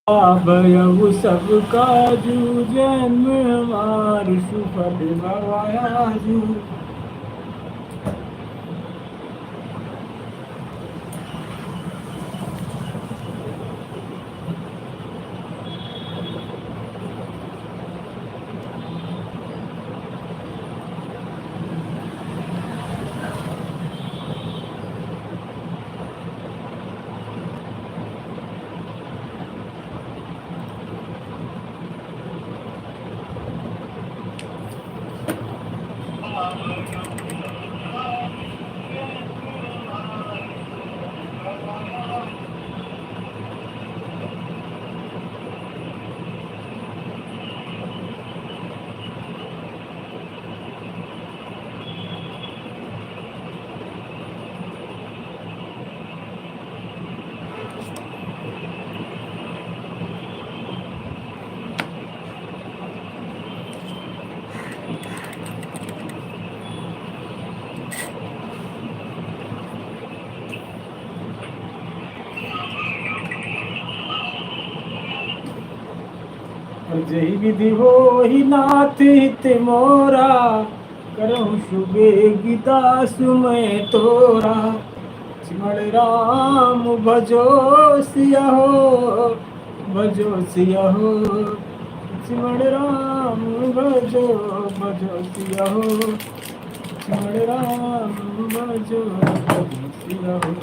भयउ सब काजू जन्म हमार सुफल भवायाजू। जही विधि हो ही नाथ हित मोरा, करहु शुभे गीतास मैं तोरा। सिमर राम भजो सिया हो, भजो सिया हो। सिमर राम भजो, भजो सिया हो। सिमर राम भजो, भजो सिया हो।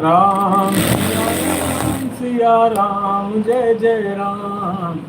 राम सिया राम जय जय राम।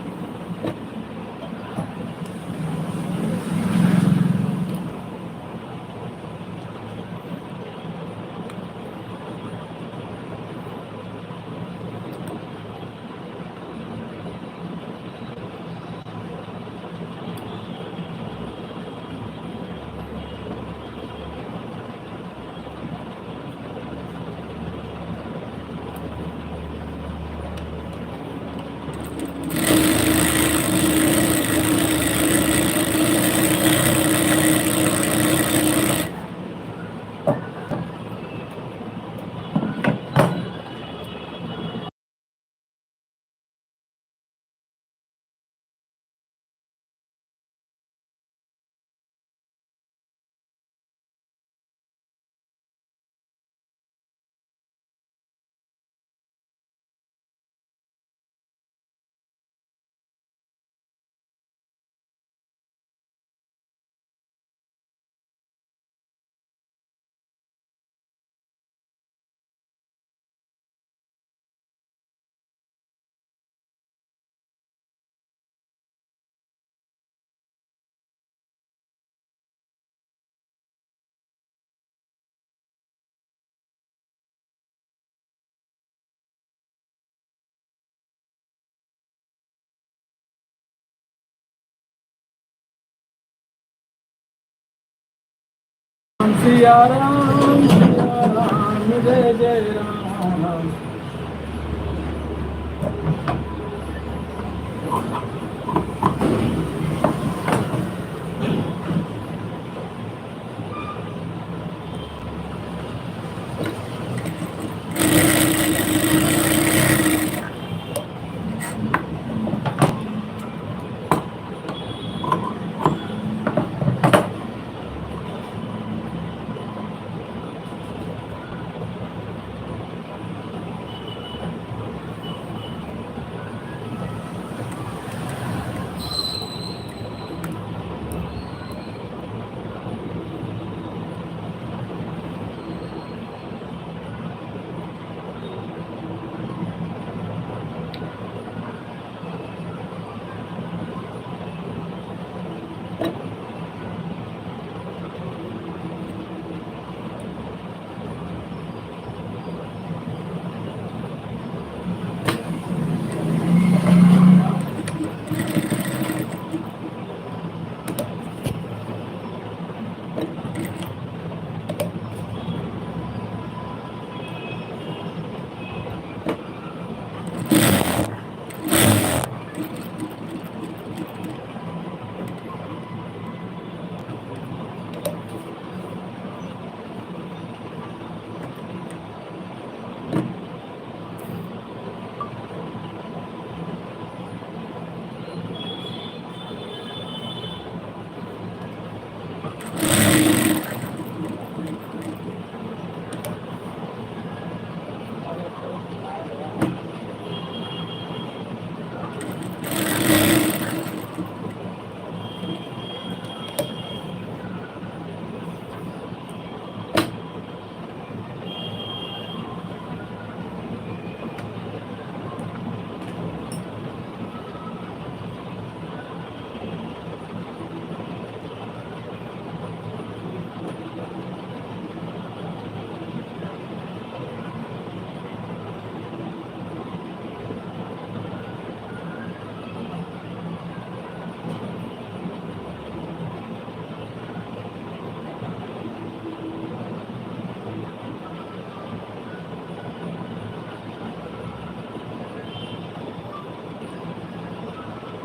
सिया राम जय जय राम।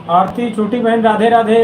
आरती, छोटी बहन, राधे राधे।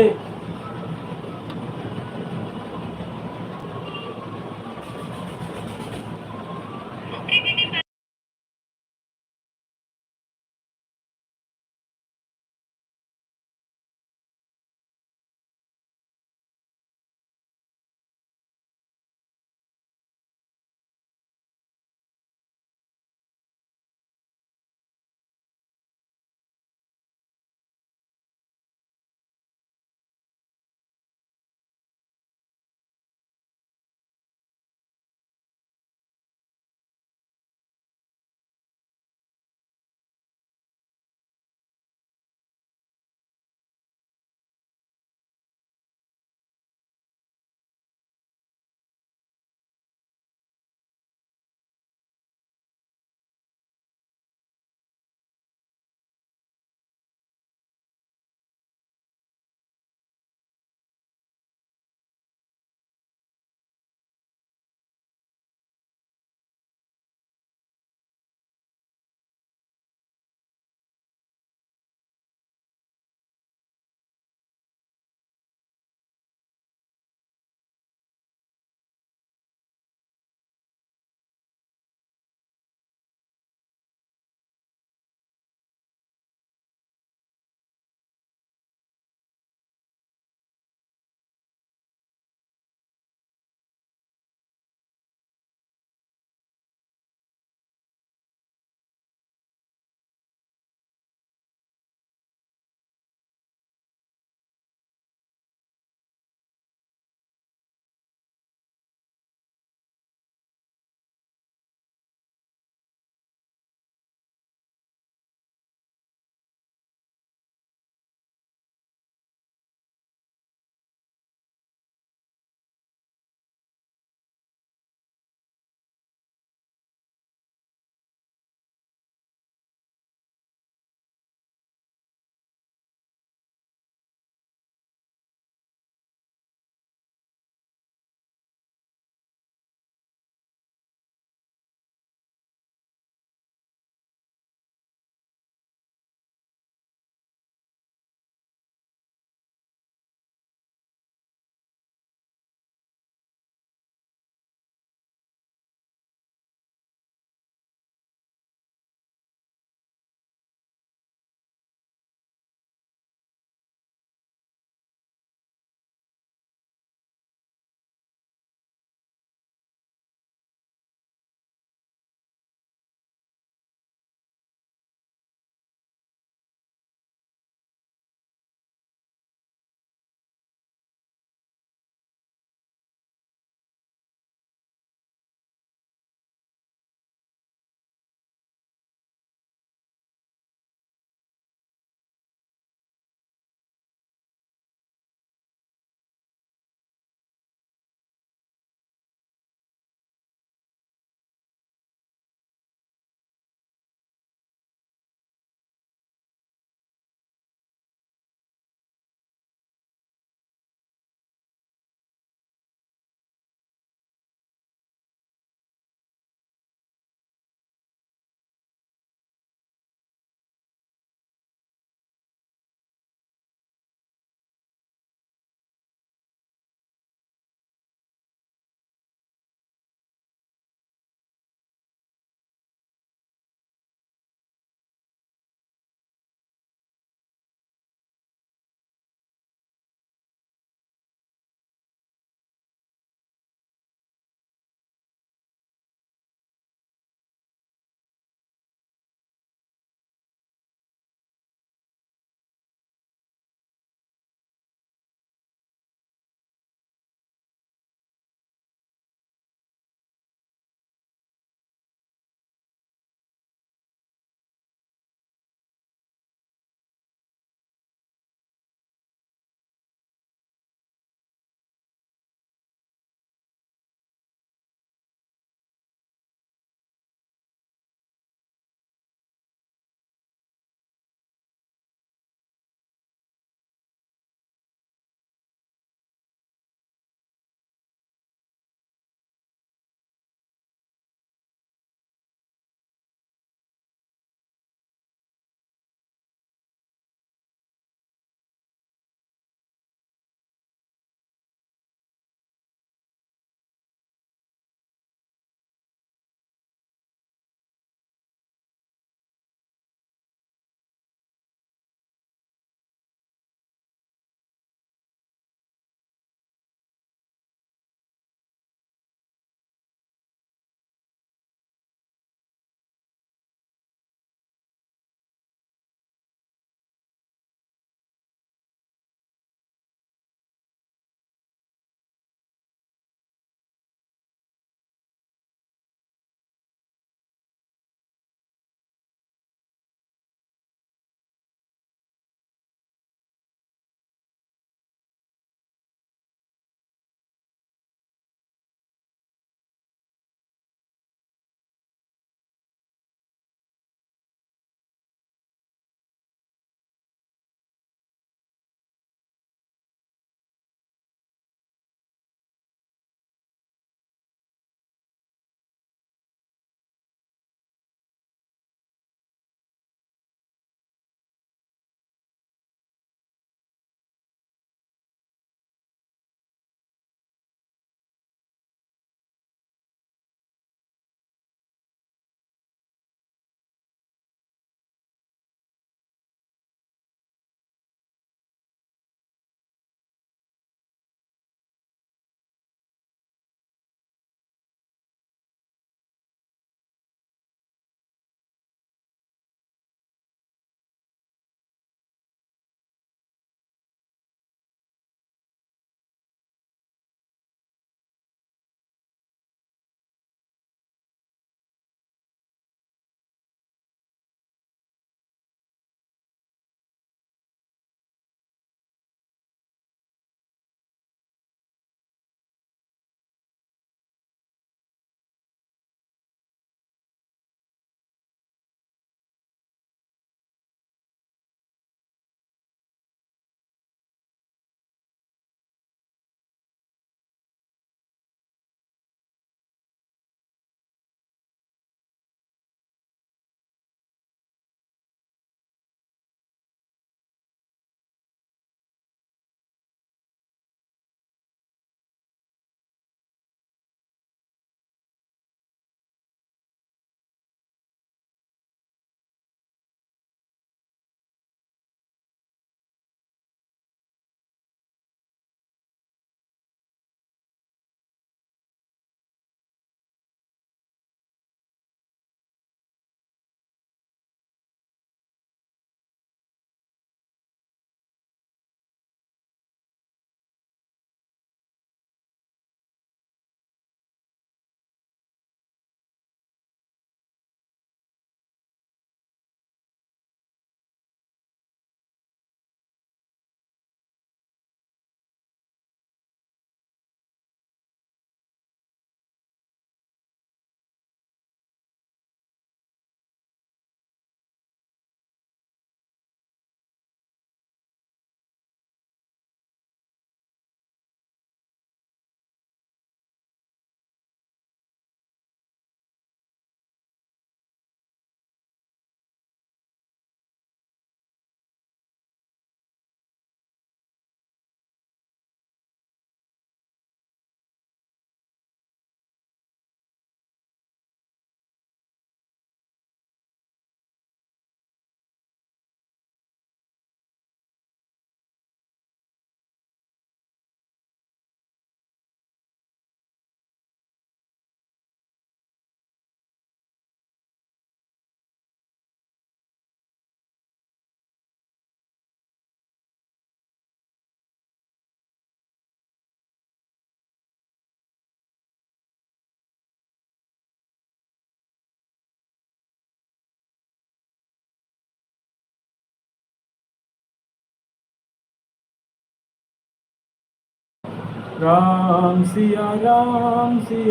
राम सिया राम जय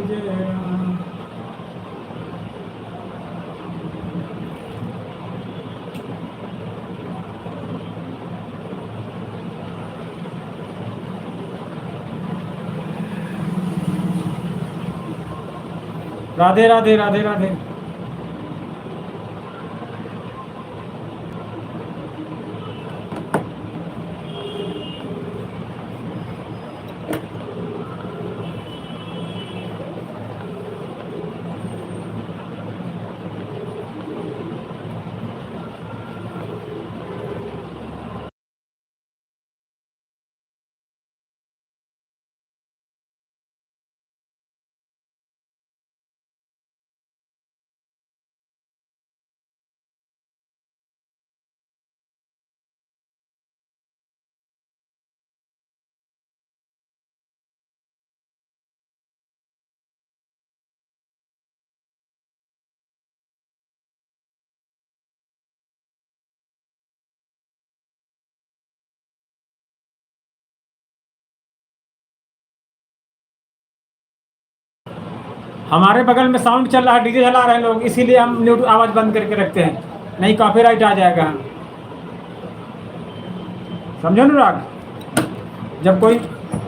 जय राम। राधे राधे राधे राधे। हमारे बगल में साउंड चल रहा है, डीजे चला रहे हैं लोग, इसीलिए हम म्यूट आवाज़ बंद करके रखते हैं, नहीं कॉपीराइट आ जाएगा। समझो अनुराग, जब कोई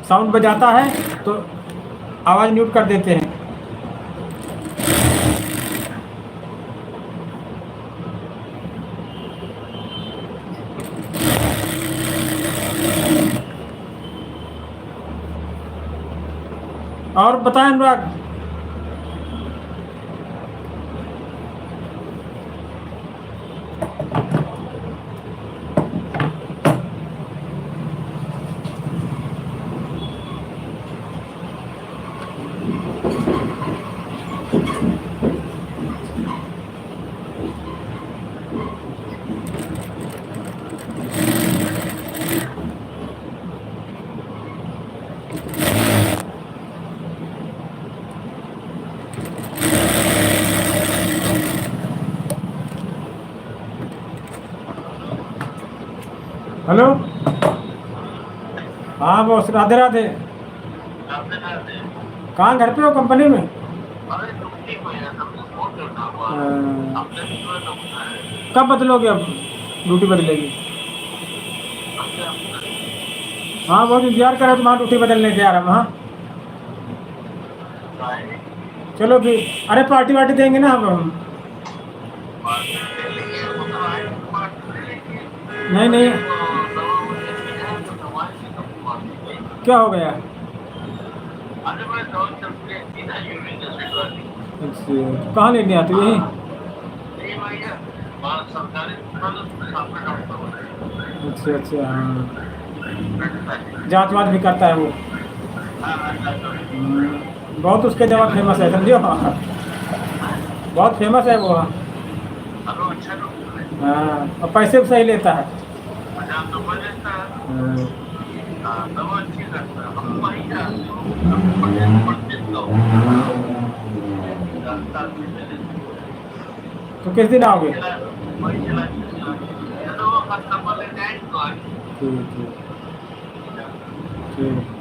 साउंड बजाता है तो आवाज़ म्यूट कर देते हैं। और बताएं अनुराग। हेलो, हाँ बॉस, राधे राधे। कहाँ, घर पे हो कंपनी में? कब बदलोगे अब, ड्यूटी बदलेगी? हाँ बहुत इंतजार कर रहे हो, तुम्हारा ड्यूटी बदलने के यार हम। हाँ चलो फिर, अरे पार्टी वार्टी देंगे ना हम। नहीं नहीं, क्या हो गया? अच्छा, कहाँ लेने आते हो? यहीं? अच्छा अच्छा, हाँ जाँच वाँच भी करता है वो। बहुत उसके दवा फेमस है, समझियो। बहुत फेमस है वो। हाँ, और पैसे भी सही लेता है। तो किस दिन आओगे? ठीक ठीक ठीक।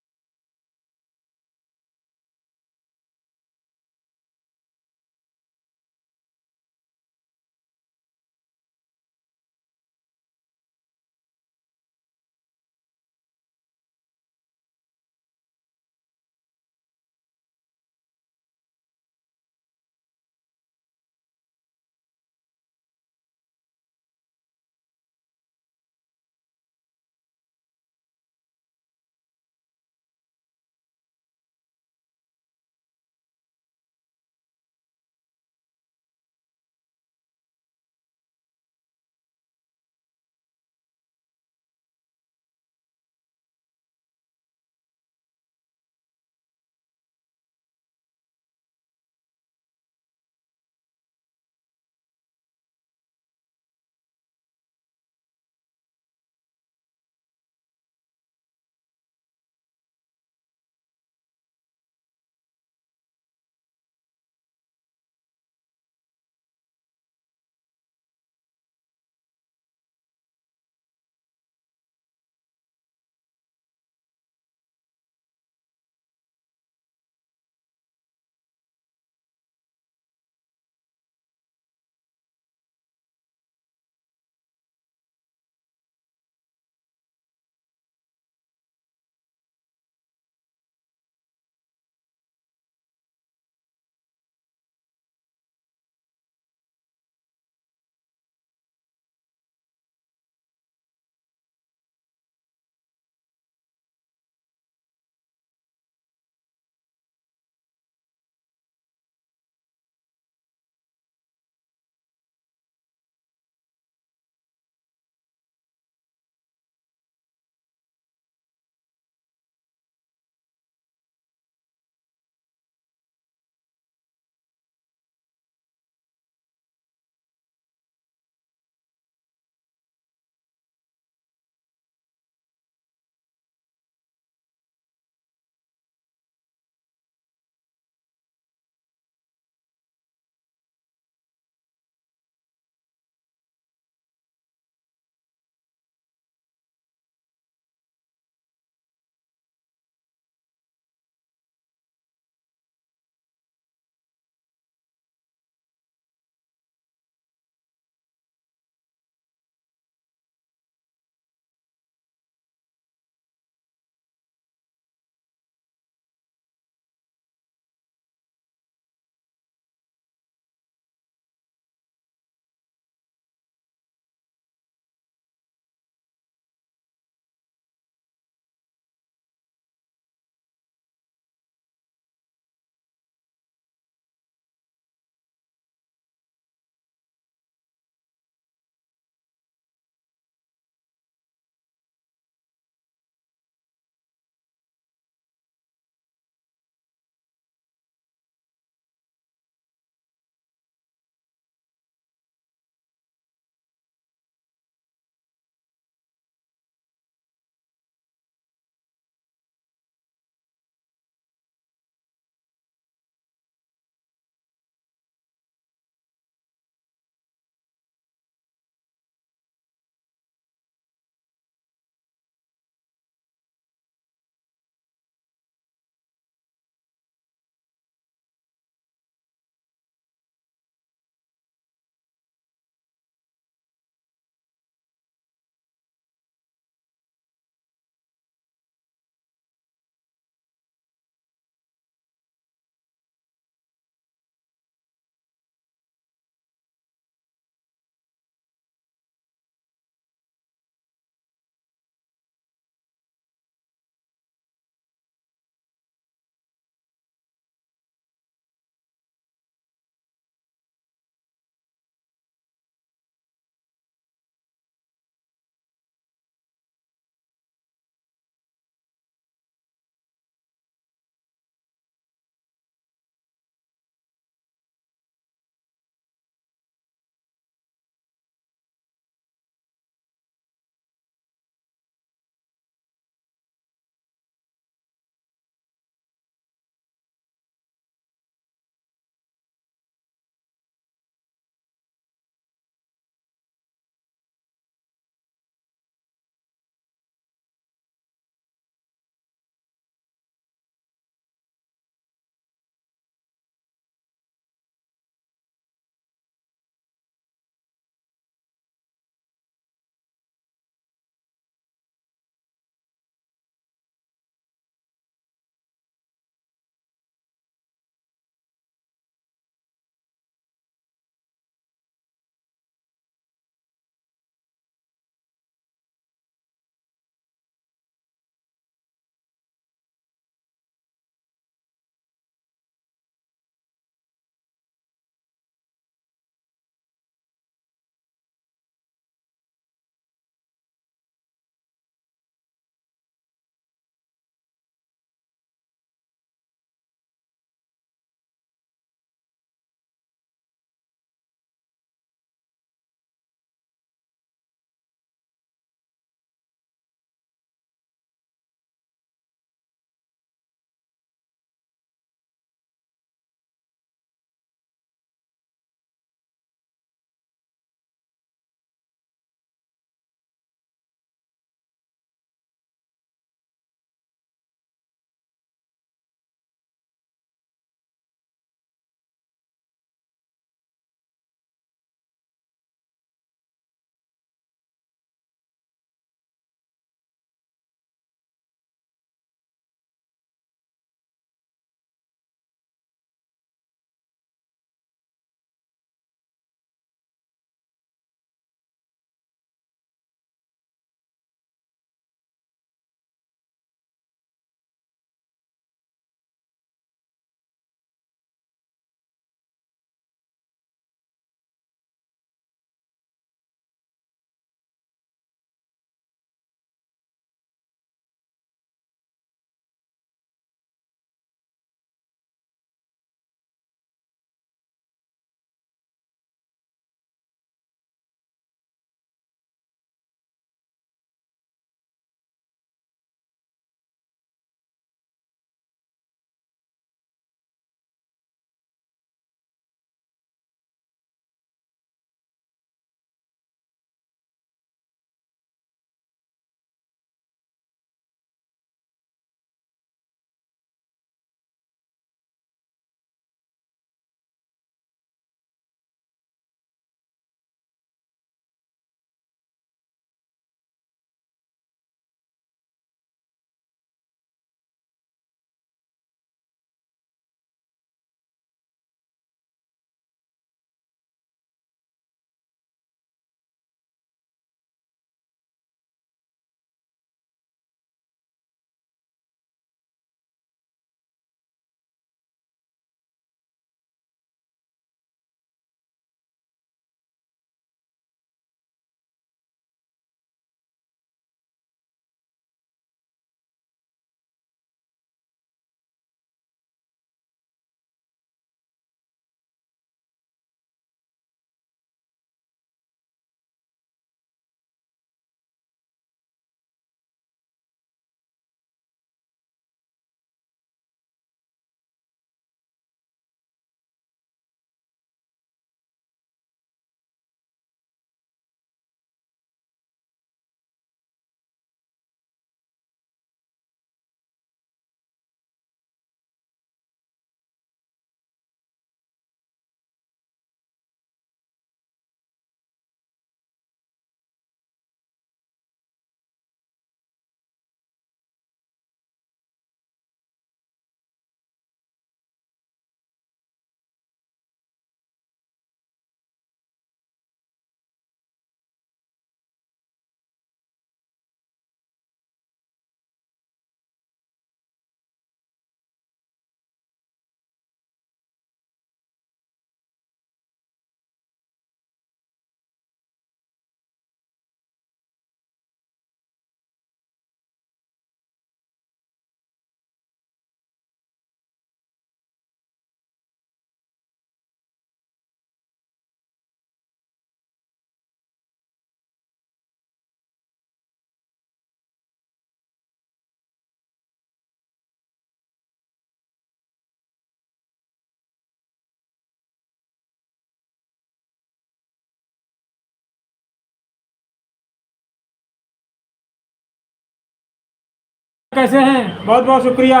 कैसे हैं? बहुत बहुत शुक्रिया।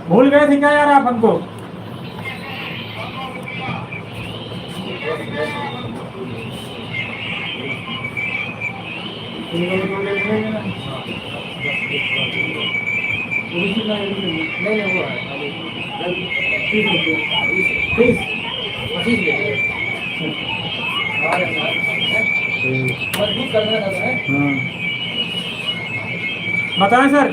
भूल गए थे क्या यार आप हमको? नहीं वो है। बताएं सर।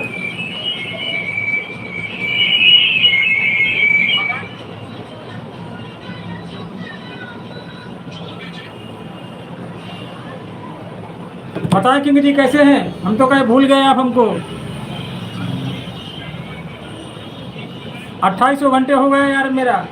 बताएं किंग जी कैसे हैं? हम तो कहीं भूल गए आप हमको। 2800 घंटे हो गए यार मेरा।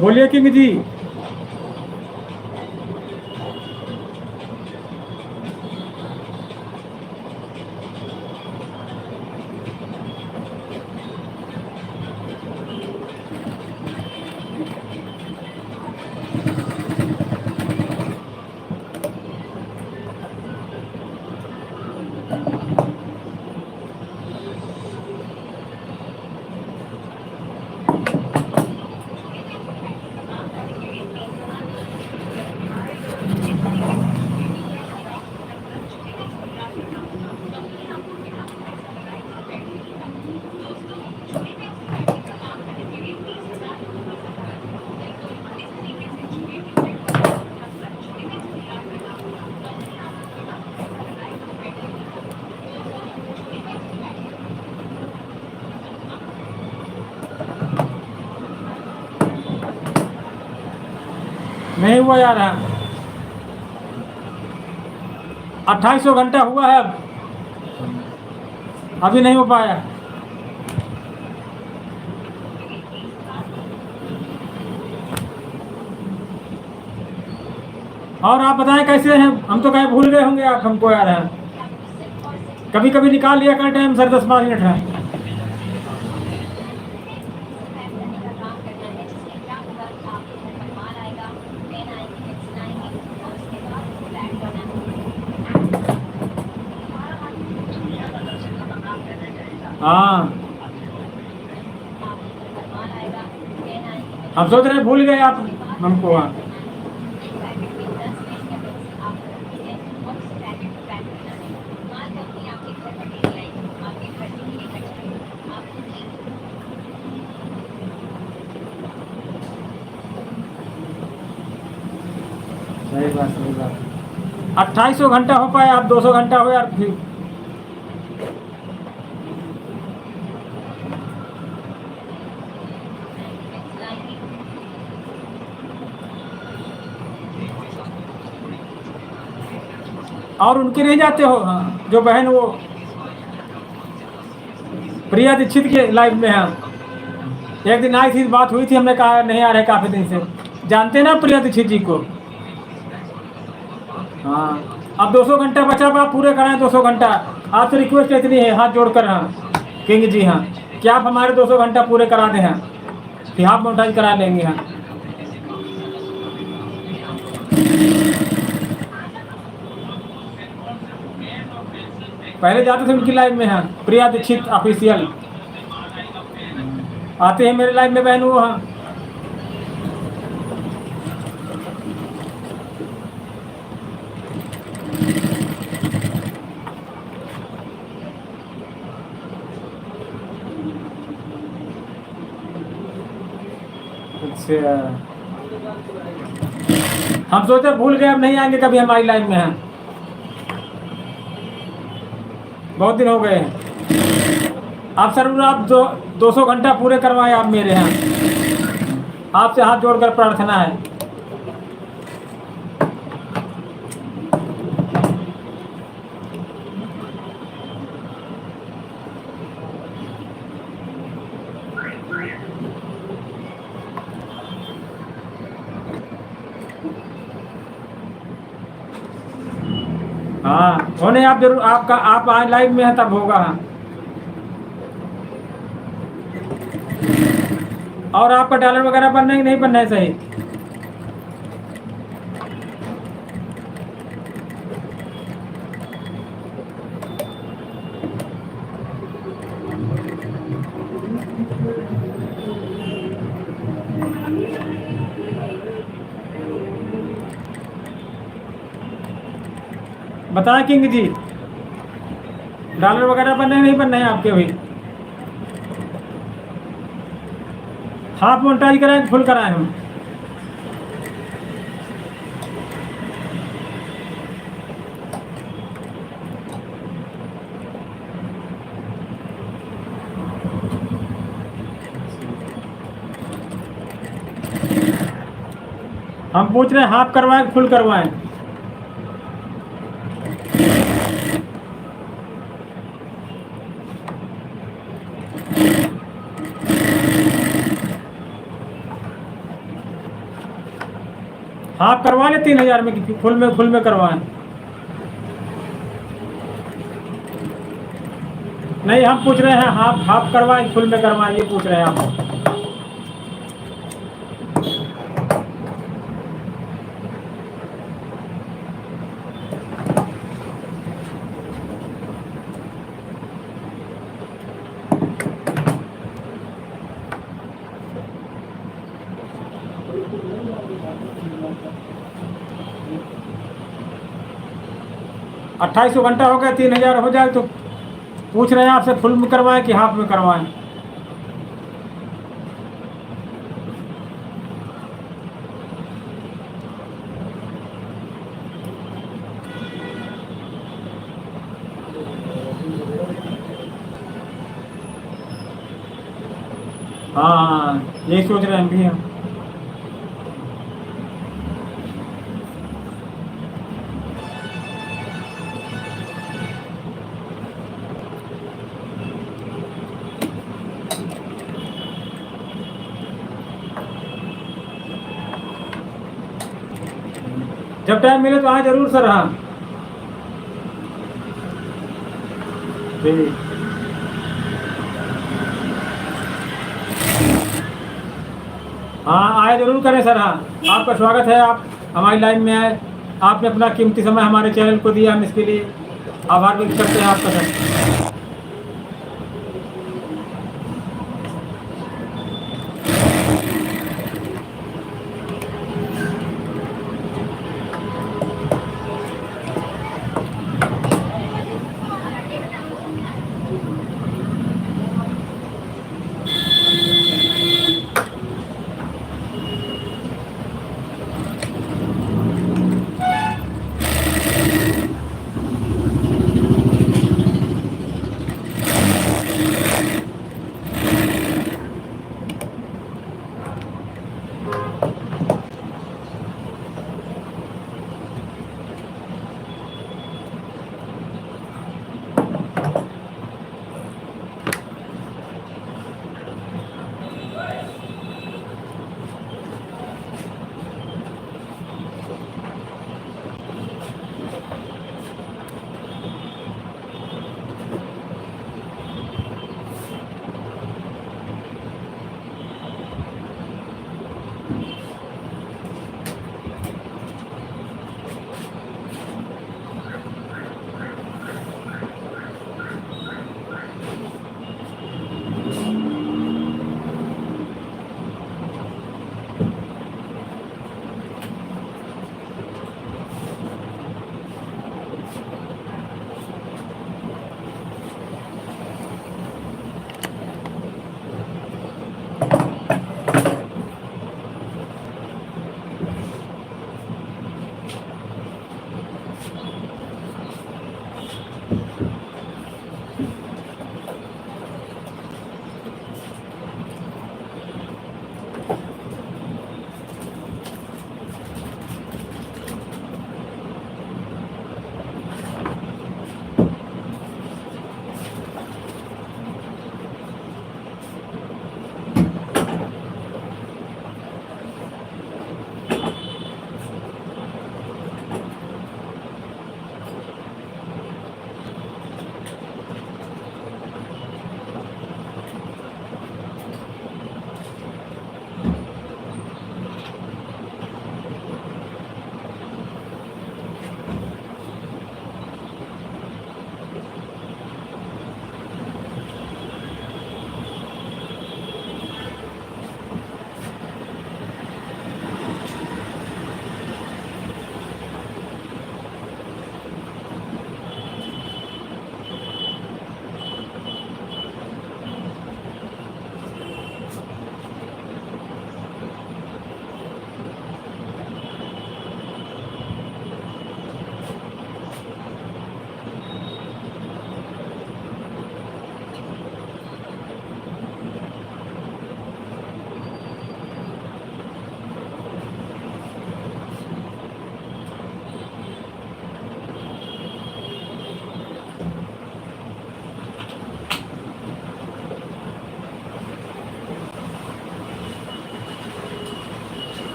बोलिए किंग जी। नहीं हुआ यार। 2800 घंटा हुआ है, अब अभी नहीं हो पाया। और आप बताएं कैसे हैं? हम तो कहीं भूल गए होंगे आप हमको यार। कभी कभी निकाल लिया कर टाइम सर, 10-12 मिनट है। हाँ, हम सोच रहे भूल गए आप हमको। सही बात, सही बात। 2800 घंटा हो पाए, आप 200 घंटा हो यार फिर। और उनके नहीं जाते हो? हाँ, जो बहन वो प्रिया दीक्षित के लाइव में है। एक दिन आई थी, बात हुई थी, हमने कहा नहीं आ रहे काफी दिन से। जानते ना प्रिया दीक्षित जी को? हाँ, अब 200 घंटा बचा, आप पूरे कराएं 200 घंटा। आपसे रिक्वेस्ट इतनी है, हाथ जोड़कर। हाँ किंग जी, हाँ क्या आप हमारे 200 घंटा पूरे करा दें? हाँ कि हाफ मोटाइज करा लेंगे। हाँ पहले जाते थे उनकी लाइव में। हाँ प्रिया दीक्षित ऑफिशियल आते हैं मेरे लाइव में बहन वो। हाँ अच्छा, हम सोचे भूल गए, अब नहीं आएंगे कभी हमारी लाइफ में हैं। बहुत दिन हो गए हैं। आप सर आप 200 घंटा पूरे करवाएं आप मेरे यहाँ, आपसे हाथ जोड़कर प्रार्थना है। हाँ होने आप जरूर, आपका आप आज लाइव में है तब होगा। हाँ, और आपका डॉलर वगैरह बनना है कि नहीं बनना है सही? बताएं किंग जी, डॉलर वगैरह बनना है नहीं बनना है आपके भी? हाफ मोनेटाइज कराएं फुल कराएं हम? हम पूछ रहे हैं हाफ करवाएं फुल करवाएं? हाफ करवा ले 3,000 में कि फुल में करवाएं? नहीं, हम पूछ रहे हैं हाफ हाफ करवाएं फुल में करवाएं, ये पूछ रहे हैं आप। 2800 घंटा हो गया, 3,000 हो जाए तो पूछ रहे हैं आपसे फुल में करवाएं कि हाफ में करवाएं? हाँ यही सोच रहे हैं भी हम। जब टाइम मिले तो आए जरूर सर। हाँ ठीक। हाँ आए जरूर करें सर। हाँ आपका स्वागत है, आप हमारी लाइन में आए, आपने अपना कीमती समय हमारे चैनल को दिया, हम इसके लिए आभार व्यक्त करते हैं आपका सर।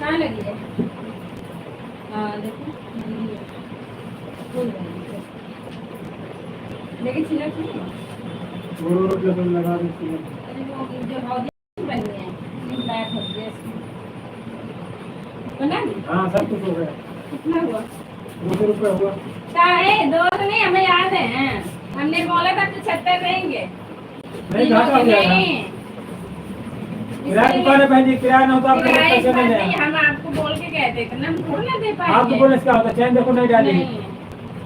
कहाँ लगी है? हाँ देखो फूल रही है। लेकिन छिलक नहीं है। लगा देती है। अरे वो जो हौदी बनी है ब्लैक हो गया बना दी। हाँ सब कुछ हो गया। कितना हुआ? 200 रुपये हुआ। चाहे दो तो नहीं, हमें याद है हमने बोला था 75 रहेंगे। नहीं घाटा हो जाएगा। नहीं किराया दुकान है बहन जी, किराया ना होता आपको किराया पैसे नहीं नहीं, दें। हम आपको बोल के कहते थे ना, हम थोड़ा ना दे आपको पाएंगे। बोले क्या होता, चैन देखो नहीं डाली, नहीं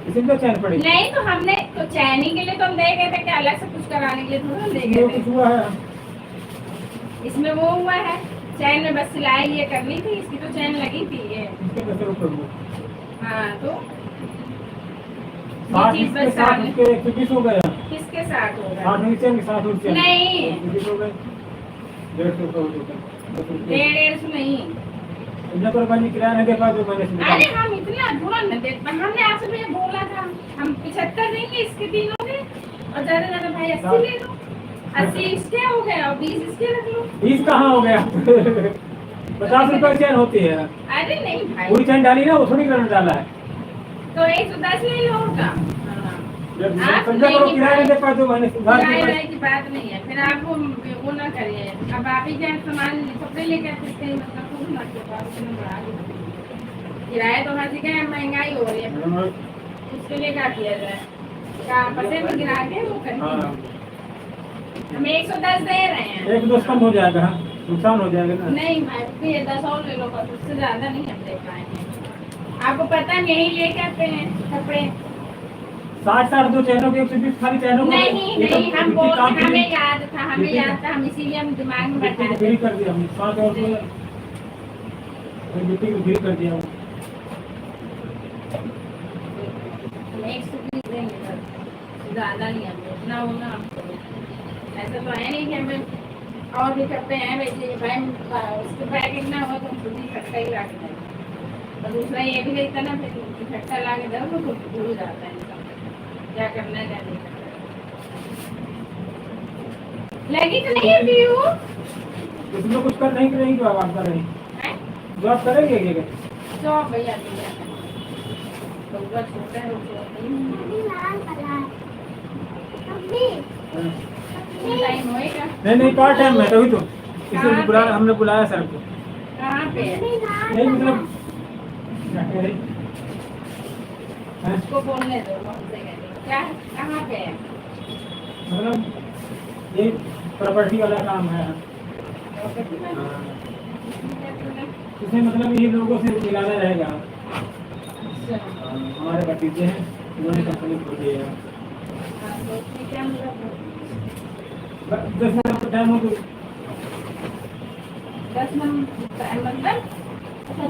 इसी में चैन पड़ी। नहीं तो हमने तो चैनी के लिए तो हम दे गए थे कि अलग से कुछ कराने के लिए थोड़ा दे जो गए कुछ थे। हुआ है इसमें वो हुआ है चैन में बस सिलाई ये करनी थी, इसकी तो चैन लगी थी ये। इसके 10 रुपये हुए। हाँ तो 60 चीज इसके बस 60 डालने- इसके 120 हो गया। किसके साथ होगा? 60 नीचे के 60 ऊंचे नहीं। 120 हो गए। 150 रुपये हो गए। 10 रुपये 150 नहीं। इतना पर बहन जी किराया नहीं दे पाए तो मैंने से अरे निकाला। हम इतना थोड़ा न देते, हमने आपसे भैया बोला था हम 75 देंगे इसके तीनों के, और ज्यादा ज्यादा भाई 80 ले लो। 80 इसके हो गए और 20 इसके रख लो। 20 कहाँ हो गया 50 रुपये चैन होती है। अरे नहीं भाई पूरी चैन डाली ना, वो थोड़ी करने डाला है। तो 110 ले लो का। जब आप समझा करो नहीं किराया नहीं दे पाए तो मैंने उधार किराए दिया। वाले की बात नहीं है, फिर आप वो ना करिए। अब आप ही जाए सामान कपड़े लेकर सकते हैं, मतलब खूब ना के पास इतना बढ़ा दीजिए। किराया तो हर जगह महंगाई हो रही है, उसके लिए क्या किया जाए? क्या पैसे में गिरा के वो करेंगे? हाँ हम 110 दे रहे हैं। 1-2 कम हो जाएगा, नुकसान हो जाएगा ना। नहीं भाई फिर 10 और ले लो, बस उससे ज्यादा नहीं हम दे पाएंगे। आपको पता है यही लेके आते हैं कपड़े। 60 दो चैनों के 120 खाली चैनों को नहीं नहीं हम बोल हमें याद था, हमें याद था, हम इसीलिए हम दिमाग में बैठा थे। फ्री कर दिया हमने 60 और मिट्टी को फ्री कर दिया। 120 देंगे बस, ज्यादा नहीं है इतना होना हमको। ऐसा तो है नहीं कि हमें और भी करते हैं वैसे भाई, उसके बैग इतना हो तो हम खुद ही इकट्ठा ही रख दें। और दूसरा ये भी रहता ना, फिर इकट्ठा ला के दो तो भूल जाता है इंसान क्या करना है क्या नहीं करना। लगी तो नहीं है पीयू? इसमें कुछ कर नहीं करेंगे, जो आप कर रही हैं? जो आप करेंगे क्या? तो भैया भैया तो वो छोटा है वो टाइम होएगा। नहीं पार्ट टाइम में तभी तो इसलिए बुला, हमने बुलाया सर को। कहाँ पे है? नहीं मतलब क्या कह रही हैं? उसको बोलने दो हमसे कहते। क्या कहाँ पे है? मतलब ये प्रॉपर्टी वाला काम है। इसमें मतलब ये लोगों से मिलाना रहेगा। हमारे भतीजे हैं, उन्होंने कंपनी खोली है। 10 मिनट का टाइम हो तो 10 मिनट मतलब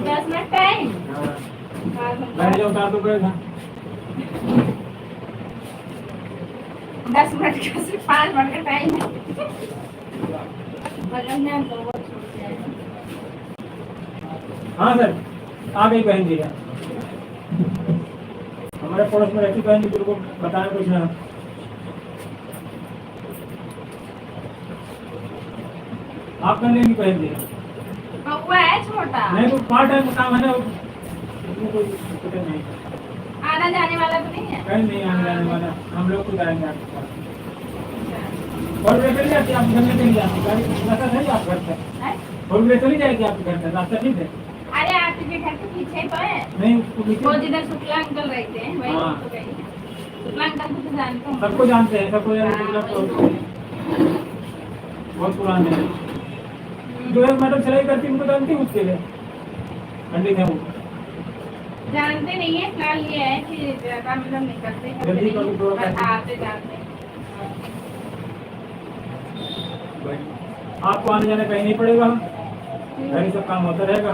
10 मिनट टाइम। बैठ जाओ, उतार दो गए था। 10 मिनट का सिर्फ 5 मिनट का टाइम है। बगल में तो वो छूट जाएगा। हाँ सर आ गई बहन जी। हमारे पड़ोस में रहती बहन जी, उनको बताया कुछ ना। आप कर लेंगी बहन जी? हुआ है छोटा, नहीं तो पार्ट टाइम काम है ना, उसमें कोई दिक्कत नहीं। आना जाने वाला तो नहीं है। कहीं नहीं आने जाने वाला, हम लोग खुद आएंगे आपके पास। और वे चली जाती आप घर में चली जाती गाड़ी, रास्ता सही आप घर तक, और वे चली जाएगी आपके घर तक, रास्ता ठीक है? अरे आपके घर के पीछे तो है। नहीं उसको वो पीछे जिधर शुक्ला अंकल रहते हैं वही हाँ। तो गई है। शुक्ला अंकल को तो जानते हो। सबको जानते हैं, सबको जानते हैं, बहुत पुराने हैं। जो है मैडम सिलाई करती उनको जानती हूँ, उसके लिए पंडित है वो। जानते नहीं है, फिलहाल ये है कि ज्यादा मतलब निकलते जल्दी करो, दो बस आते जाते हैं। आपको आने जाने कहीं नहीं पड़ेगा, घर ही सब काम होता रहेगा।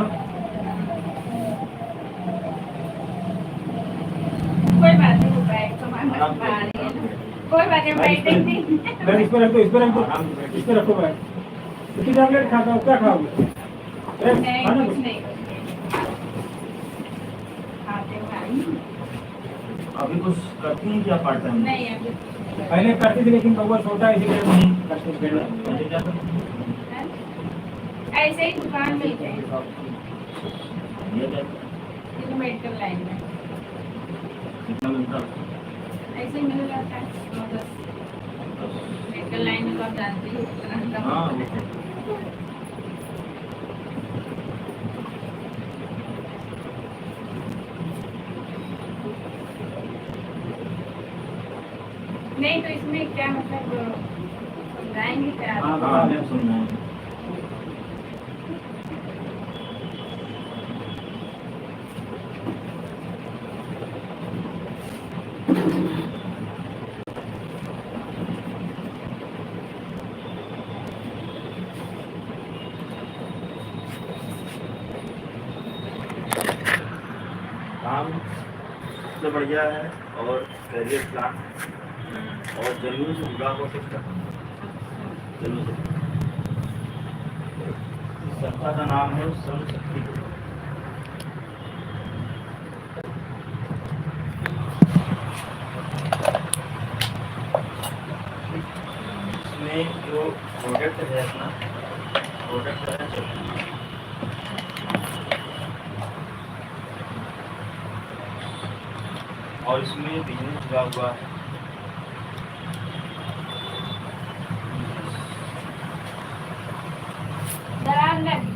कोई बात नहीं, बैग तो मैं आ रही है ना। कोई बात नहीं, बैठे नहीं। बैग इस पर रख दो, इस पर रख दो, इस पर रखो बैग। कितनी टैबलेट खाता हो, क्या खाओगे? नहीं खाना कुछ कुछ? नहीं खाते हो आई? अभी कुछ करती हैं क्या पार्ट टाइम? नहीं अभी पहले करती थी, लेकिन बउआ छोटा है इसलिए नहीं करते थे। ऐसे ही दुकान में ही थे। ये क्या ये तो मेडिकल लाइन में कितना मिलता ऐसे ही मिल जाता है 9-10 मेडिकल लाइन में तो आप जानते ही हो कितना घंटा हाँ होता है। वो नहीं तो इसमें क्या मतलब समझाएंगे क्या हाँ, हाँ मैं सुन रहा हूँ काम सबसे बढ़िया है और करियर प्लान और जमीन से जुड़ा हो सकता है जमीन से इस संस्था का नाम है श्रम शक्ति इसमें जो प्रोडक्ट है अपना प्रोडक्ट है और इसमें बिजनेस जुड़ा हुआ है दरार लग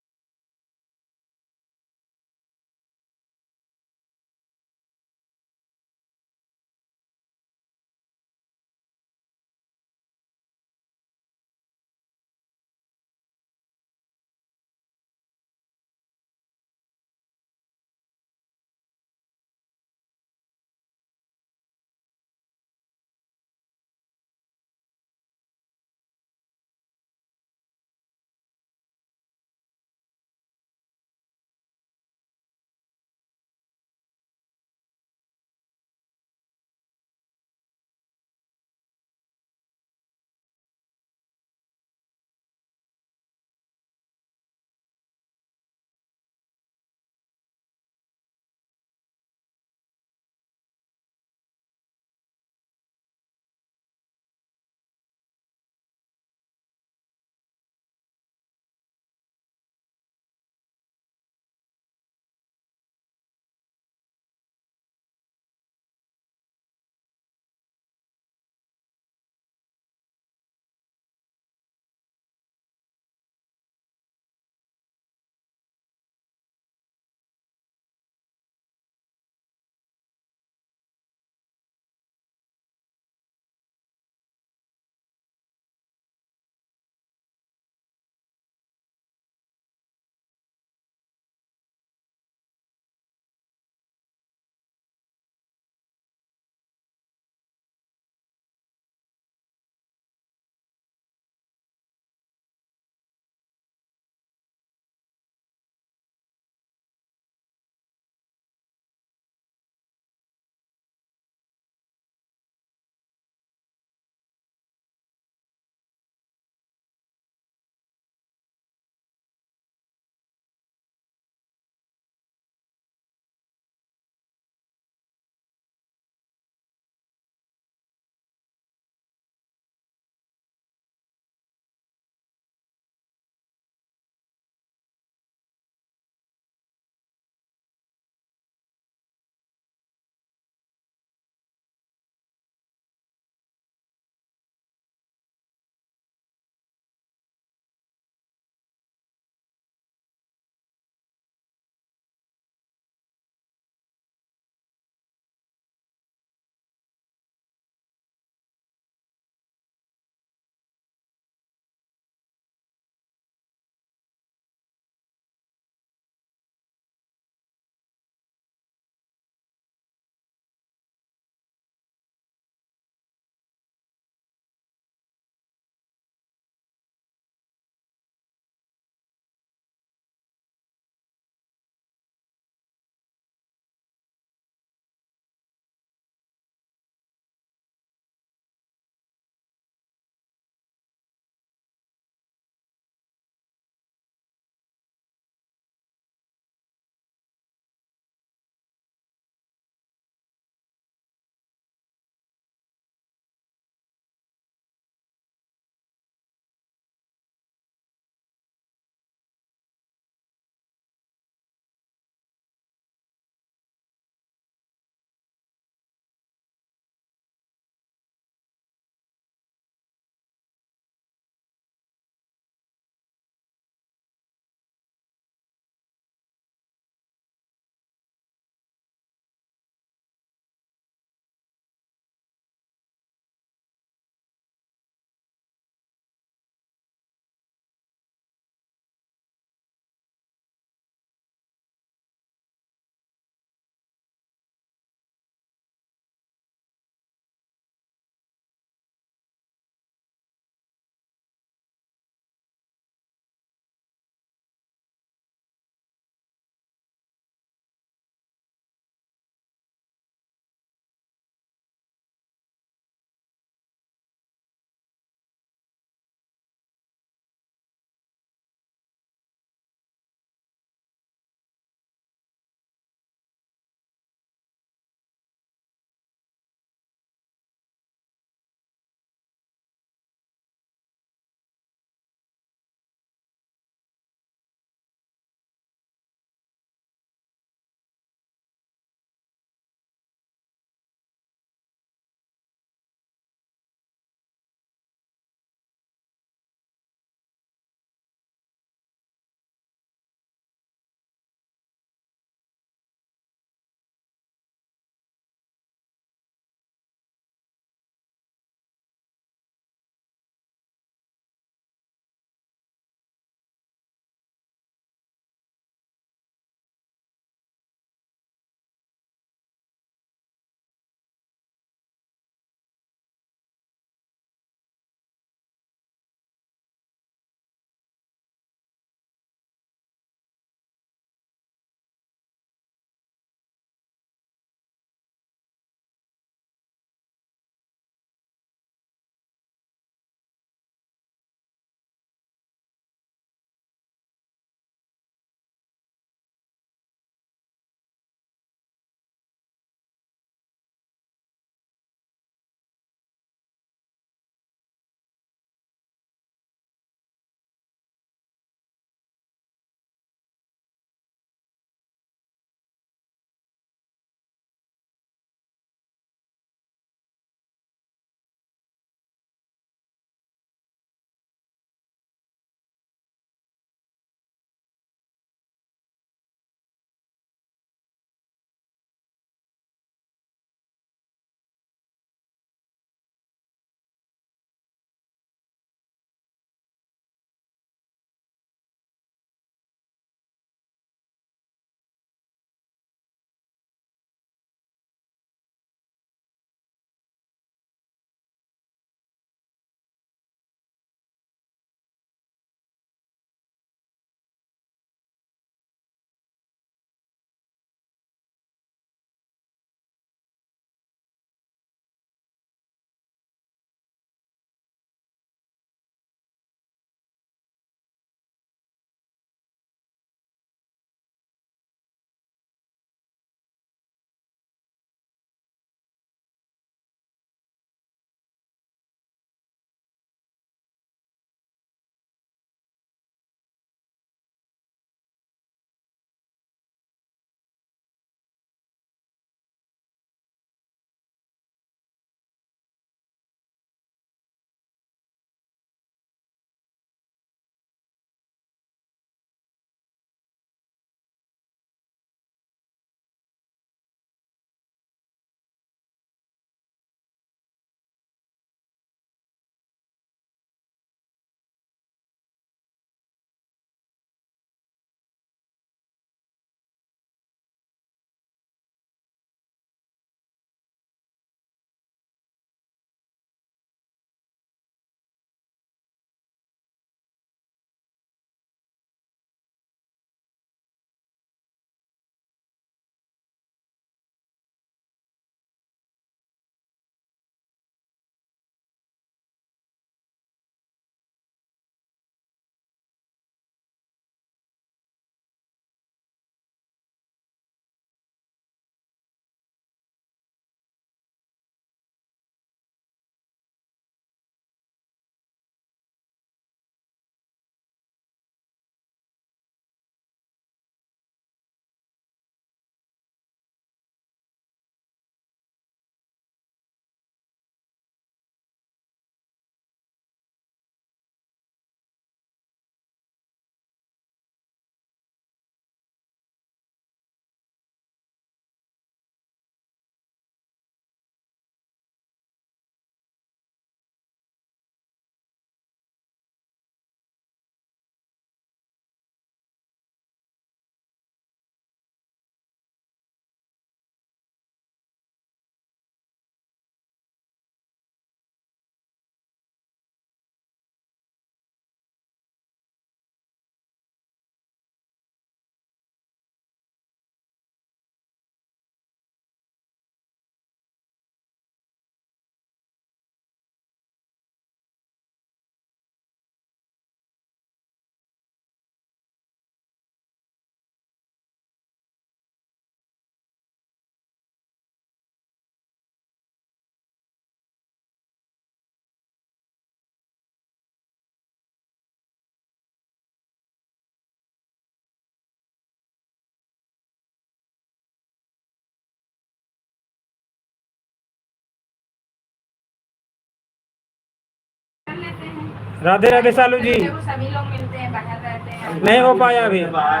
लेते हैं। राधे राधे सालू जी। देखो सभी लोग मिलते हैं, बाहर रहते हैं। नहीं हो पाया अभी। बाहर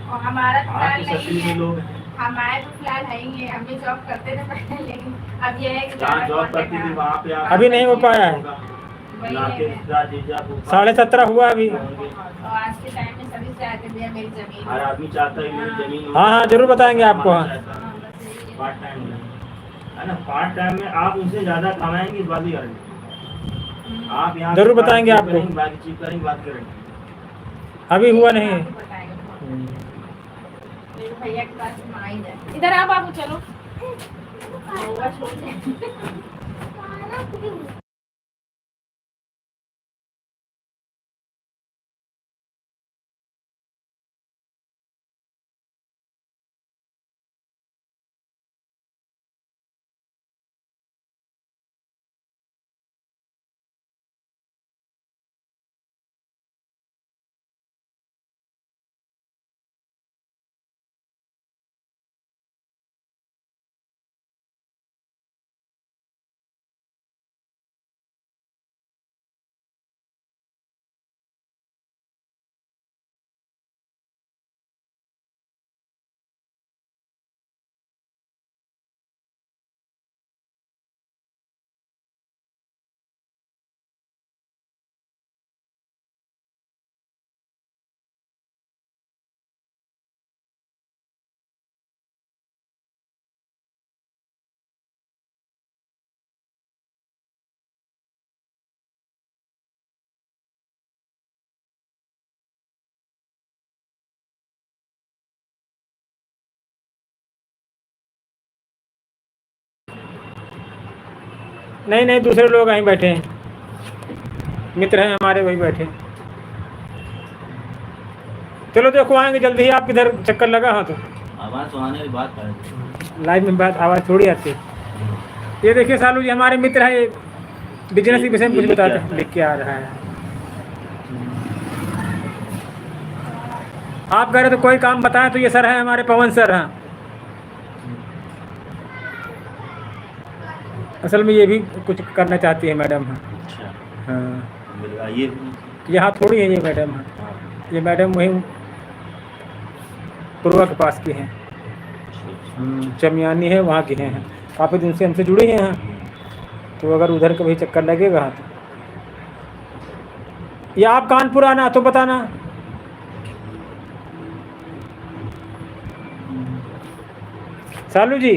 और हमारा तो आप फिलहाल तो नहीं सभी है। लोग हमारे तो फिलहाल है ही है, हम भी जॉब करते थे पहले, लेकिन अब ये है कि जहाँ ज़्यादा जॉब करती contact थी वहाँ पे आप अभी नहीं हो पाया है। वही नाते है। रिश्तेदार जीजा फूफा 17.5 हुआ अभी। होंगे। और आज के टाइम में सभी चाहते भैया मेरी जमीन हर आदमी चाहता है मेरी जमीन हो। हाँ, हाँ, जरूर बताएंगे आपको, हाँ। हाँ, बस यही है। पार्ट टाइम में है ना, पार्ट टाइम में आप उनसे ज्यादा कमाएंगे, इस बात की गारंटी। आप यहाँ जरूर से बताएंगे बात आपको। करेंगे, बातचीत करेंगे, बात करेंगे। अभी हुआ नहीं है। आपको बताएंगे। मेरे भैया के पास में आ ही जाए। इधर आ बाबू, चलो होगा छोड़ दे। नहीं नहीं, दूसरे लोग वहीं बैठे हैं, मित्र हैं हमारे, वही बैठे हैं। चलो देखो आएंगे जल्दी ही, आप किधर चक्कर लगा? हाँ, तो आवाज तो आने की बात करें। लाइव में बात आवाज़ थोड़ी आती है। ये देखिए सालू जी हमारे मित्र हैं, ये बिजनेस के विषय में कुछ ये बताते लिख हैं, के लिख के आ रहा है। आप कह रहे तो कोई काम बताएं, तो ये सर है हमारे, पवन सर हैं। असल में ये भी कुछ करना चाहती है मैडम। हाँ, अच्छा, हाँ, मिलवा ये यहाँ थोड़ी है ये मैडम। हाँ, हाँ, ये मैडम वहीं पूर्वा के पास की हैं, अच्छा, चमियानी है, वहाँ की हैं, काफ़ी दिन से हमसे जुड़ी हैं। हाँ, तो अगर उधर कभी चक्कर लगेगा तो, या आप कानपुर आना तो बताना। सालू जी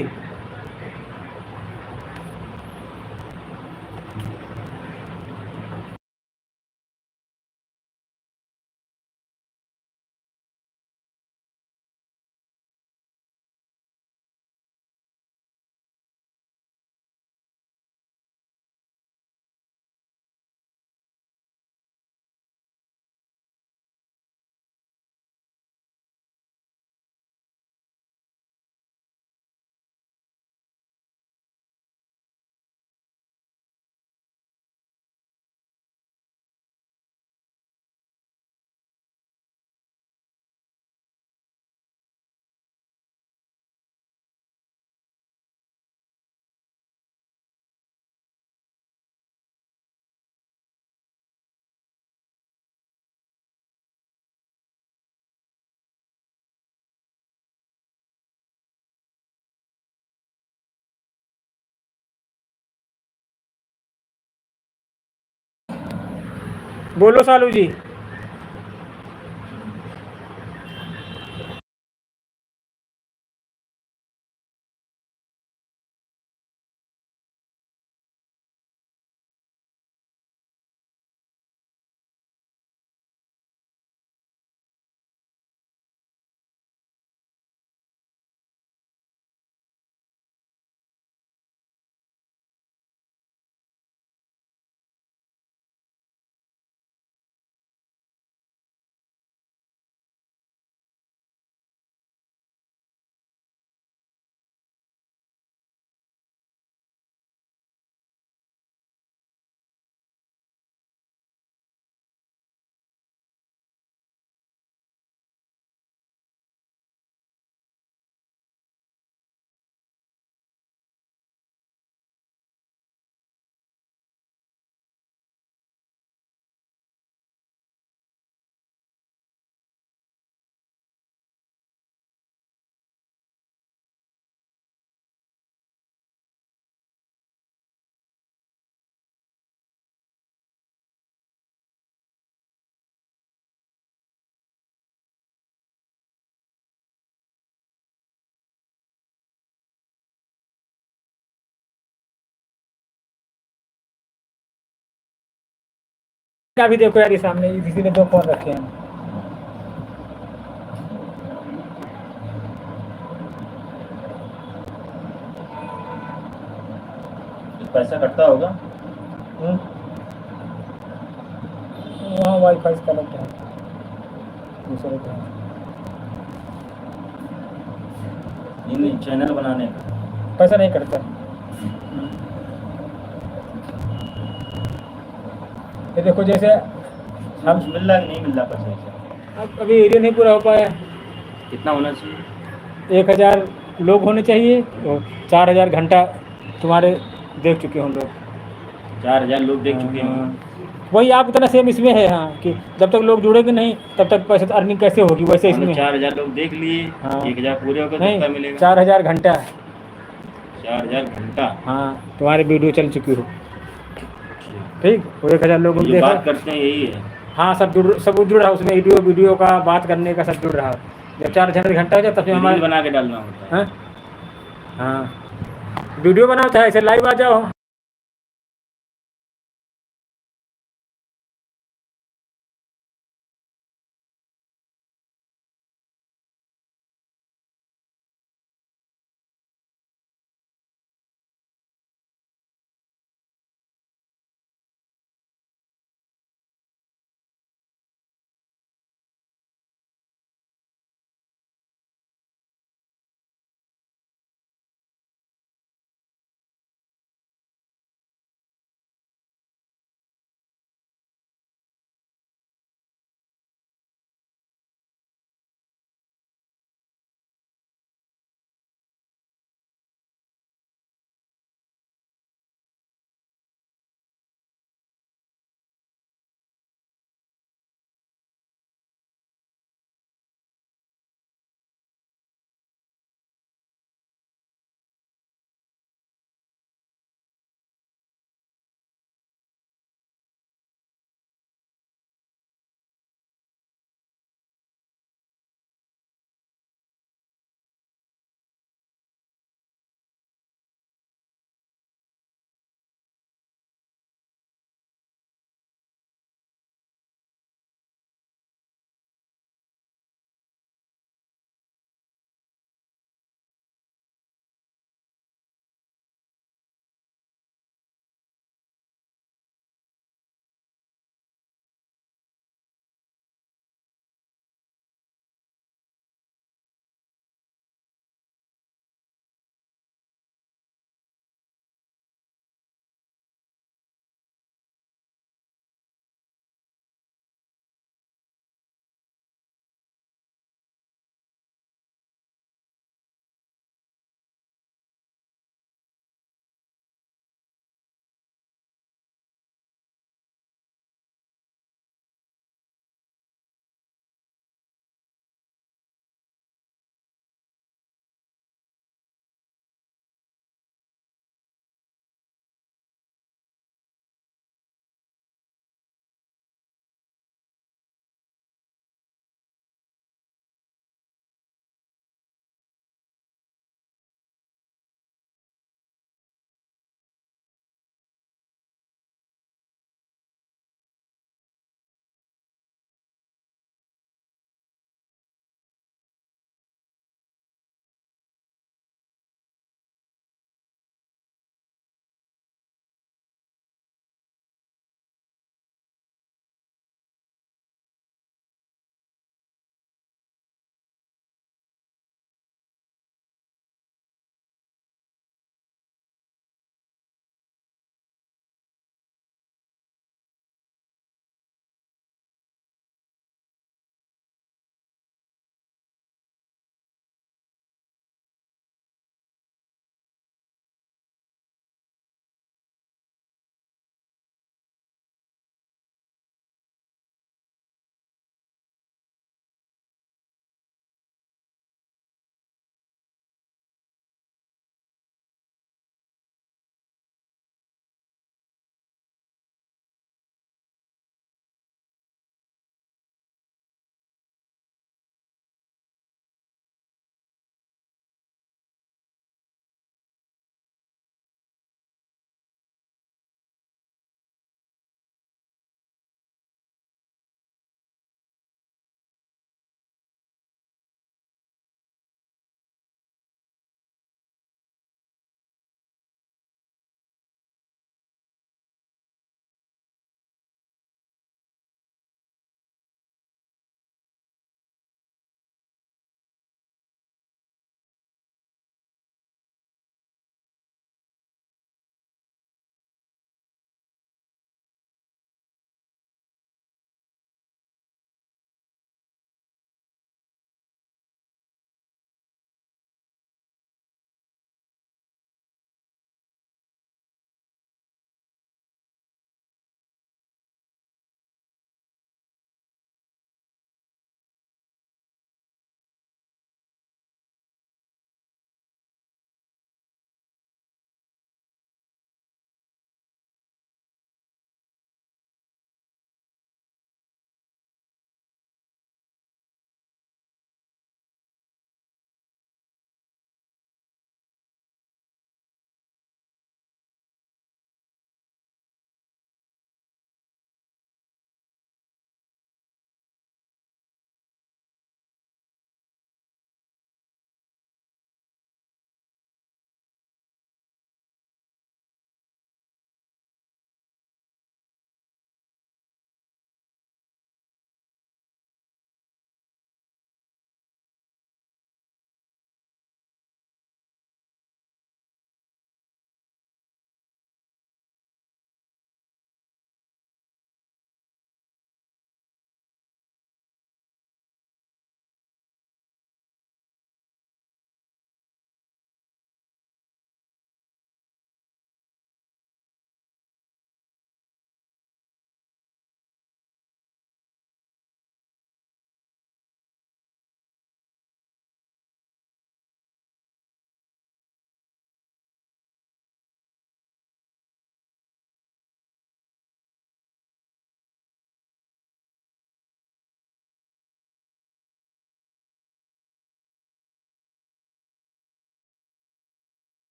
बोलो, सालू जी। अभी देखो यार, ये सामने किसी ने 2 फ़ोन रखे हैं। पैसा कटता होगा। वहाँ वाईफाई कनेक्ट है दूसरे के। नहीं, चैनल बनाने का पैसा नहीं कटता। ये देखो जैसे हम मिल रहा है कि नहीं मिल रहा पैसा ऐसा? अब अभी एरिया नहीं पूरा हो पाया। कितना होना चाहिए? 1000 लोग होने चाहिए और 4000 घंटा तुम्हारे देख चुके हों लोग। 4000 लोग देख चुके हैं। हाँ, वही आप इतना सेम इसमें है। हाँ, कि जब तक लोग जुड़ेंगे नहीं तब तक पैसे तो अर्निंग कैसे होगी, वैसे इसमें 4000 लोग देख लिए। हाँ। 1000 पूरे हो गए, नहीं, कितना मिलेगा? 4000 घंटा। 4000 घंटा। हाँ, तुम्हारी वीडियो चल चुकी हो। ठीक, वो 1000 लोगों ने जो देखा। बात करते हैं यही है। हाँ, सब जुड़ रहा उसमें, वीडियो का बात करने का सब जुड़ रहा। जब 4000 घंटा हो जाए तब से रील हमारे बना के डालना होता है। हाँ हाँ, वीडियो बनाओ चाहे ऐसे लाइव आ जाओ।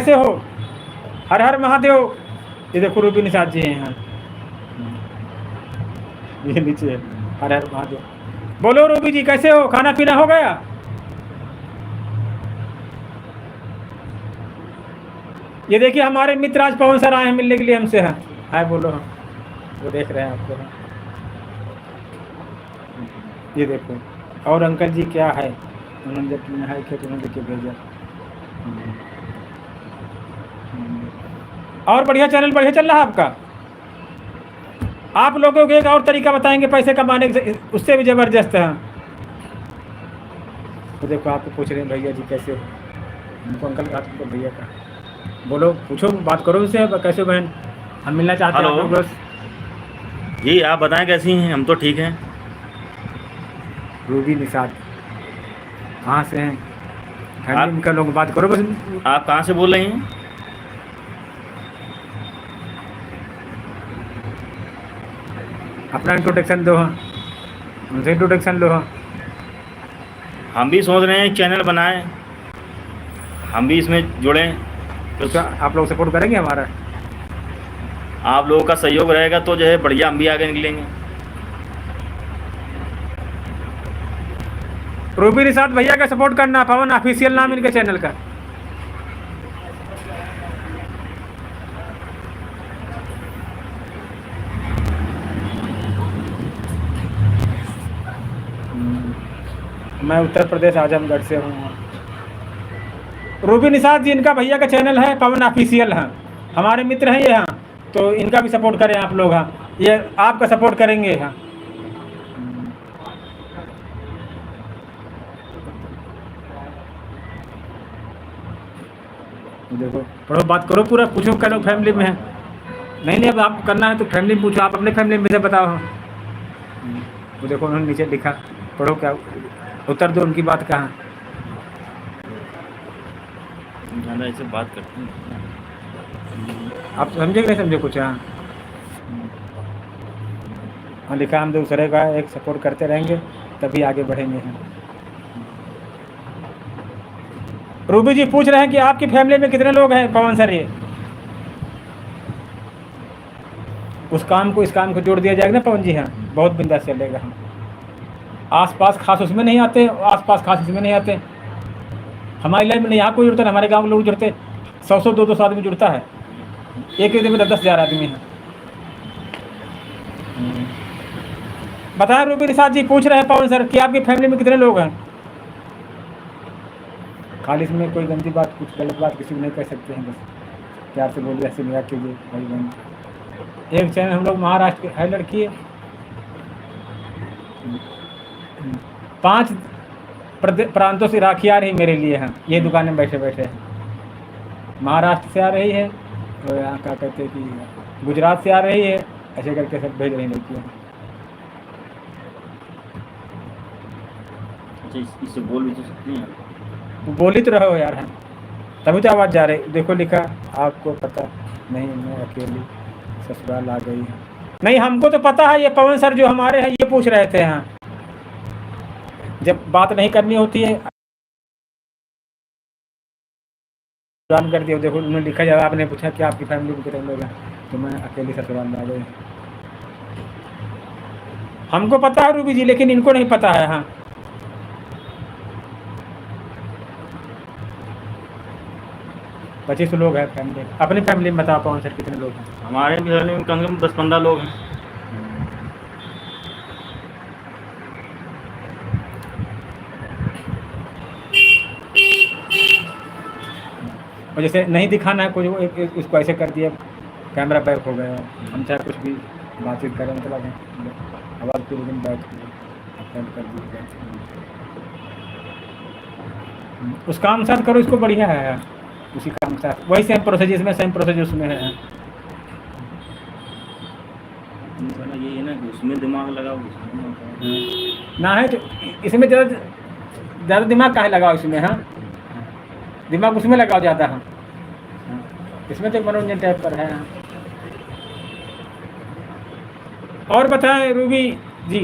कैसे हो? हर हर महादेव। ये देखो रूबी निषाद जी हैं यहाँ, ये नीचे है। हर हर महादेव। बोलो रूबी जी कैसे हो? खाना पीना हो गया? ये देखिए हमारे मित्र आज पवन सर आए हैं मिलने के लिए हमसे। हैं हाय बोलो। हाँ वो देख रहे हैं आपको। हाँ ये देखो। और अंकल जी क्या है, उन्होंने जब हाय किया तो उन्होंने देख के भेजा। और बढ़िया चैनल बढ़िया चल रहा है आपका। आप लोगों को एक और तरीका बताएंगे पैसे कमाने के, उससे भी ज़बरदस्त है। तो देखो आपको पूछ रहे हैं भैया जी कैसे हो, उनको अंकल आपको भैया का बोलो, पूछो बात करो उससे, कैसे बहन हम मिलना चाहते हैं। हेलो। आप लोग जी आप बताएं कैसी हैं? हम तो ठीक हैं। रूबी निषाद कहाँ से हैं? आप- उनका लोग बात करो बस। आप कहाँ से बोल रही हैं? अपना इंट्रोडक्शन दो। हाँ उनसे इंट्रोडक्शन लो। हाँ हम भी सोच रहे हैं एक चैनल बनाएं, हम भी इसमें जुड़ें। तो क्या आप लोग सपोर्ट करेंगे हमारा? आप लोगों का सहयोग रहेगा तो जो है बढ़िया हम भी आगे निकलेंगे। रूबी निषाद भैया का सपोर्ट करना, पवन ऑफिशियल नाम इनके चैनल का। मैं उत्तर प्रदेश आजमगढ़ से हूँ। रूबी निषाद जी इनका भैया का चैनल है, पवन ऑफिशियल है, हमारे मित्र हैं ये। हाँ तो इनका भी सपोर्ट करें आप लोग। हाँ ये आपका सपोर्ट करेंगे। हाँ देखो पढ़ो बात करो पूरा, पूछो क्या लोग फैमिली में है। नहीं अब आपको करना है तो फैमिली में पूछो, आप अपने फैमिली में से बताओ। हाँ वो देखो उन्होंने नीचे लिखा, पढ़ो क्या उत्तर दो उनकी बात कहाँ। ज़्यादा ऐसे बात करते हैं आप समझे कि नहीं समझे कुछ? हाँ हाँ लिखा हम दूसरे का एक सपोर्ट करते रहेंगे तभी आगे बढ़ेंगे। हम रूबी जी पूछ रहे हैं कि आपकी फैमिली में कितने लोग हैं पवन सर? ये उस काम को इस काम को जोड़ दिया जाएगा ना पवन जी। हाँ बहुत बिंदास चलेगा। हम आसपास खास उसमें नहीं आते, आसपास खास इसमें नहीं आते। हमारी लाइफ में यहाँ कोई जुड़ता है, हमारे गांव के लोग जुड़ते 100 200 आदमी जुड़ता है, एक दिन में 10,000 आदमी हैं। बताएं रूबी निषाद जी पूछ रहे हैं पवन सर कि आपकी फैमिली में कितने लोग हैं? खाली इसमें कोई गंदी बात कुछ गलत बात किसी को नहीं कह सकते हैं, बस प्यार से बोलिए, ऐसे मजाक कीजिए भाई बहन। एक चैनल हम लोग महाराष्ट्र के है लड़की है, 5 प्रांतों से राखी आ रही मेरे लिए। हैं ये दुकान में बैठे बैठे महाराष्ट्र से आ रही है, और यहाँ क्या कहते हैं कि गुजरात से आ रही है, ऐसे करके सब भेज रही लड़कियाँ। अच्छा इससे बोल भी तो सकती हैं। बोल ही तो रहो यार। हैं तभी तो आवाज़ जा रही। देखो लिखा आपको पता नहीं मैं अकेली ससुराल आ गई। नहीं हमको तो पता है, ये पवन सर जो हमारे हैं ये पूछ रहे थे। हाँ जब बात नहीं करनी होती है काम कर दिया। देखो उन्होंने लिखा जब आपने पूछा कि आपकी फैमिली में कितने लोग हैं, तो मैं अकेली ससुराल में आ गई। हमको पता है रूबी जी, लेकिन इनको नहीं पता है। हाँ 25 लोग हैं फैमिली। अपनी फैमिली में बताओ पवन सर कितने लोग हैं? हमारे भी फैमिली में कम से कम 10-15 लोग हैं। और जैसे नहीं दिखाना है कुछ, उसको ऐसे कर दिया कैमरा बैक हो गया, हम चाहे कुछ भी बातचीत करें मतलब आवाज़ पूरे दिन बैक कर दिया। उस काम साथ करो, इसको बढ़िया है। उसी काम के साथ वही सेम प्रोसेस इसमें, सेम प्रोसेस उसमें है। ये है ना उसमें दिमाग लगाओ, ना है तो इसमें ज़्यादा दिमाग काहे लगाओ इसमें? हाँ दिमाग उसमें लगाओ ज़्यादा। हाँ इसमें तो मनोरंजन टाइप पर है। और बताएं रूबी जी।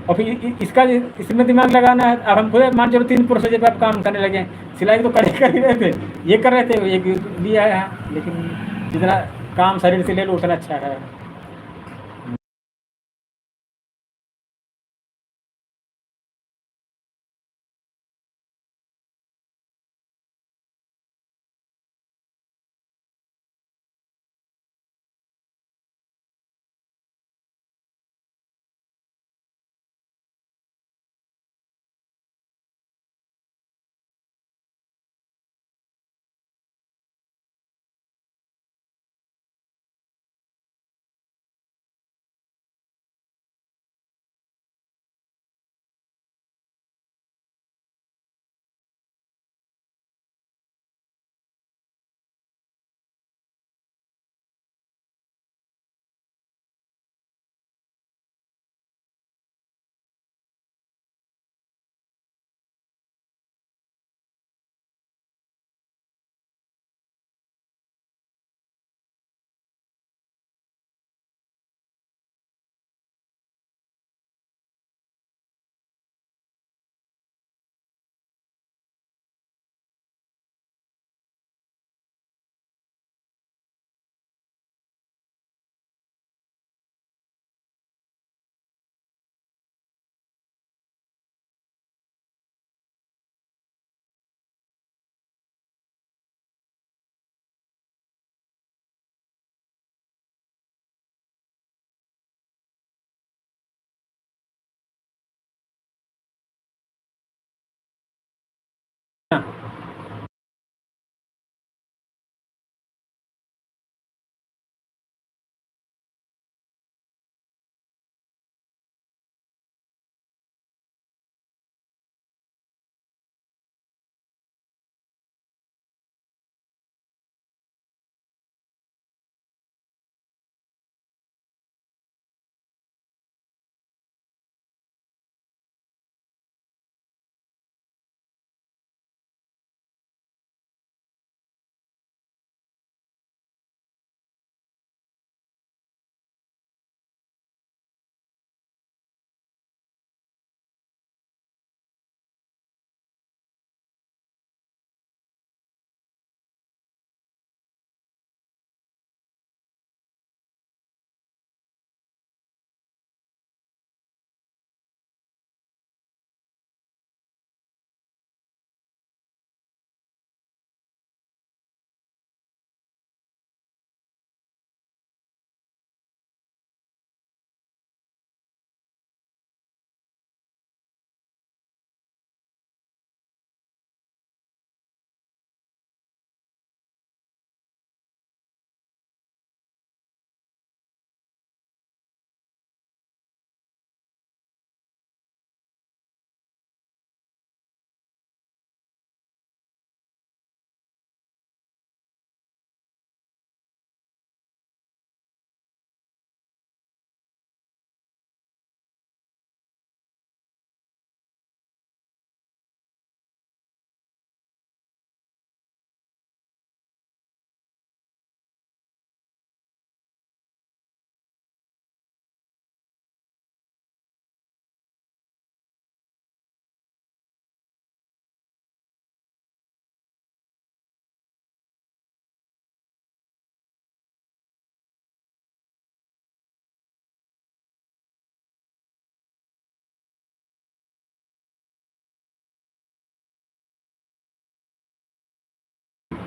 और फिर इसका इसमें दिमाग लगाना है। अब हम खुद मान चलो 3 प्रोसेजर पे आप काम करने लगे हैं। सिलाई तो कर ही रहे थे, ये कर रहे थे, एक लिया है यहाँ, लेकिन जितना काम शरीर से ले लो उतना अच्छा है।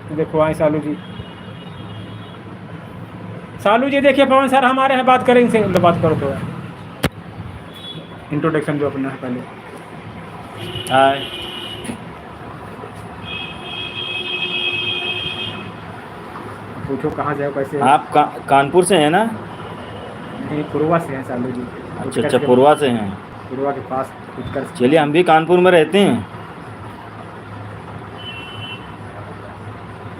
देखो आए सालू जी, सालू जी देखिए पवन सर हमारे हैं, बात करें इनसे, लो बात करो तो इंट्रोडक्शन जो अपना है पहले। हाय। पूछो कहाँ जाओ कैसे। आप कानपुर से हैं ना? नहीं, पूर्वा से हैं सालू जी। अच्छा अच्छा, पूर्वा से हैं। पूर्वा के पास उत्कर्ष। चलिए, हम भी कानपुर में रहते हैं।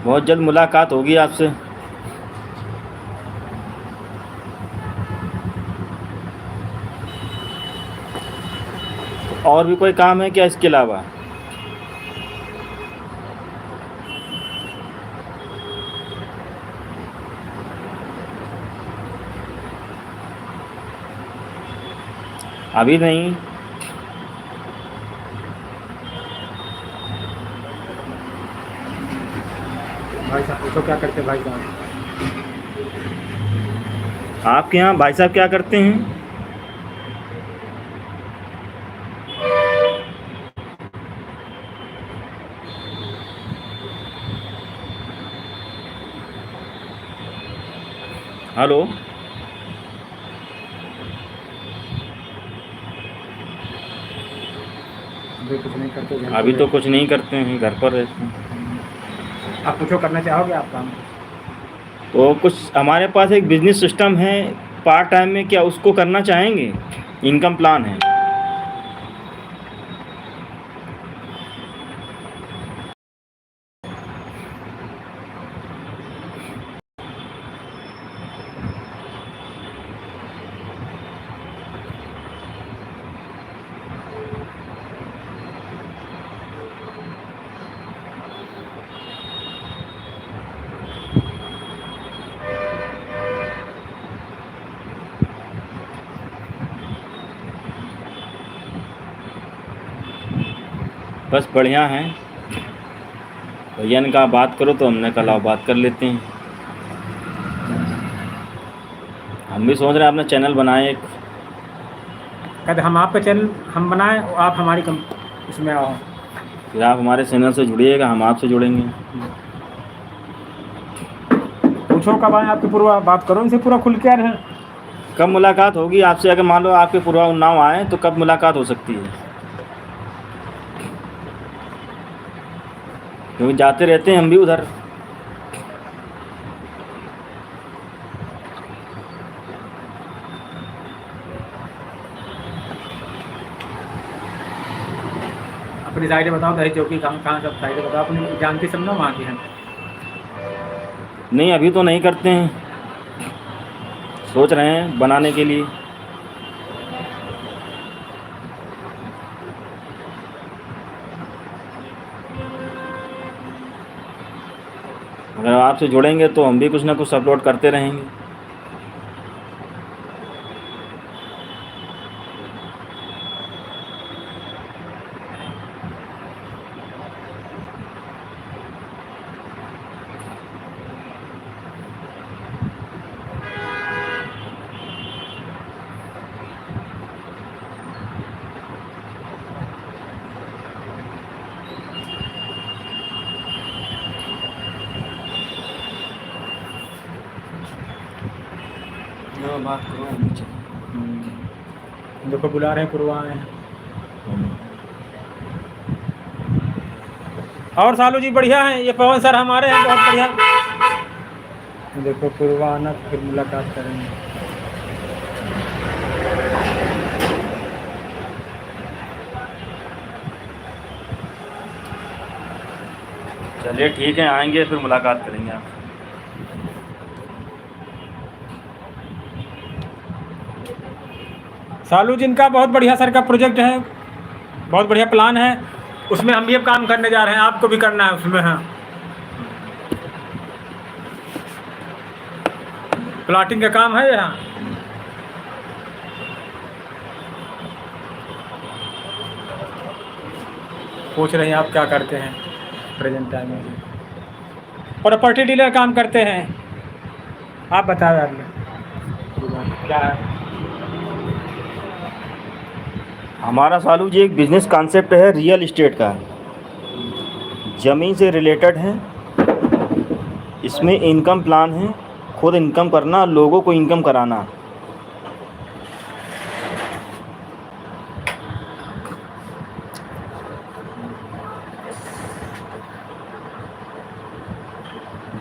बहुत जल्द मुलाकात होगी आपसे। और भी कोई काम है क्या इसके अलावा? अभी नहीं। भाई साहब पूछो क्या करते भाई साहब? आपके यहाँ भाई साहब क्या करते हैं? हेलो। अभी कुछ नहीं करते घर अभी पे तो कुछ नहीं करते हैं, घर पर रहते हैं। रहते। आप पूछो करना चाहोगे आप काम? तो कुछ हमारे पास एक बिजनेस सिस्टम है पार्ट टाइम में, क्या उसको करना चाहेंगे? इनकम प्लान है। बस बढ़िया है। भैया ने कहा बात करो, तो हमने कहा लाओ बात कर लेते हैं। हम भी सोच रहे हैं अपना चैनल बनाएं एक। कहते हम आपका चैनल हम बनाएं और आप हमारी इसमें आओ। फिर आप हमारे चैनल से जुड़िएगा, हम आपसे जुड़ेंगे। पूछो कब आए आपके पूर्वा, बात करो इनसे पूरा खुल के है। कब मुलाकात होगी आपसे? अगर मान लो आपके पूर्वा उन्नाव आए तो कब मुलाकात हो सकती है? क्योंकि जाते रहते हैं हम भी उधर। अपनी साइडें बताओ दही चौकी कहाँ कहाँ सब साइडें बताओ अपनी, जानती सब ना वहाँ की हैं। नहीं, अभी तो नहीं करते हैं, सोच रहे हैं बनाने के लिए। अगर आपसे जुड़ेंगे तो हम भी कुछ ना कुछ अपलोड करते रहेंगे। बात करो। देखो बुला रहे हैं पूर्वा आए हैं। और सालू जी बढ़िया हैं, ये पवन सर हमारे हैं बहुत बढ़िया। देखो पूर्वा आना फिर मुलाकात करेंगे। चलिए ठीक है, आएंगे फिर मुलाकात करेंगे आप। सालू जिनका बहुत बढ़िया सर का प्रोजेक्ट है, बहुत बढ़िया प्लान है, उसमें हम भी अब काम करने जा रहे हैं, आपको भी करना है उसमें। हाँ, प्लाटिंग का काम है यहाँ। पूछ रहे हैं आप क्या करते हैं प्रेजेंट टाइम में? प्रॉपर्टी डीलर काम करते हैं। आप बताओ यार क्या है? हमारा सालू जी एक बिज़नेस कॉन्सेप्ट है रियल इस्टेट का, ज़मीन से रिलेटेड है। इसमें इनकम प्लान है, खुद इनकम करना, लोगों को इनकम कराना।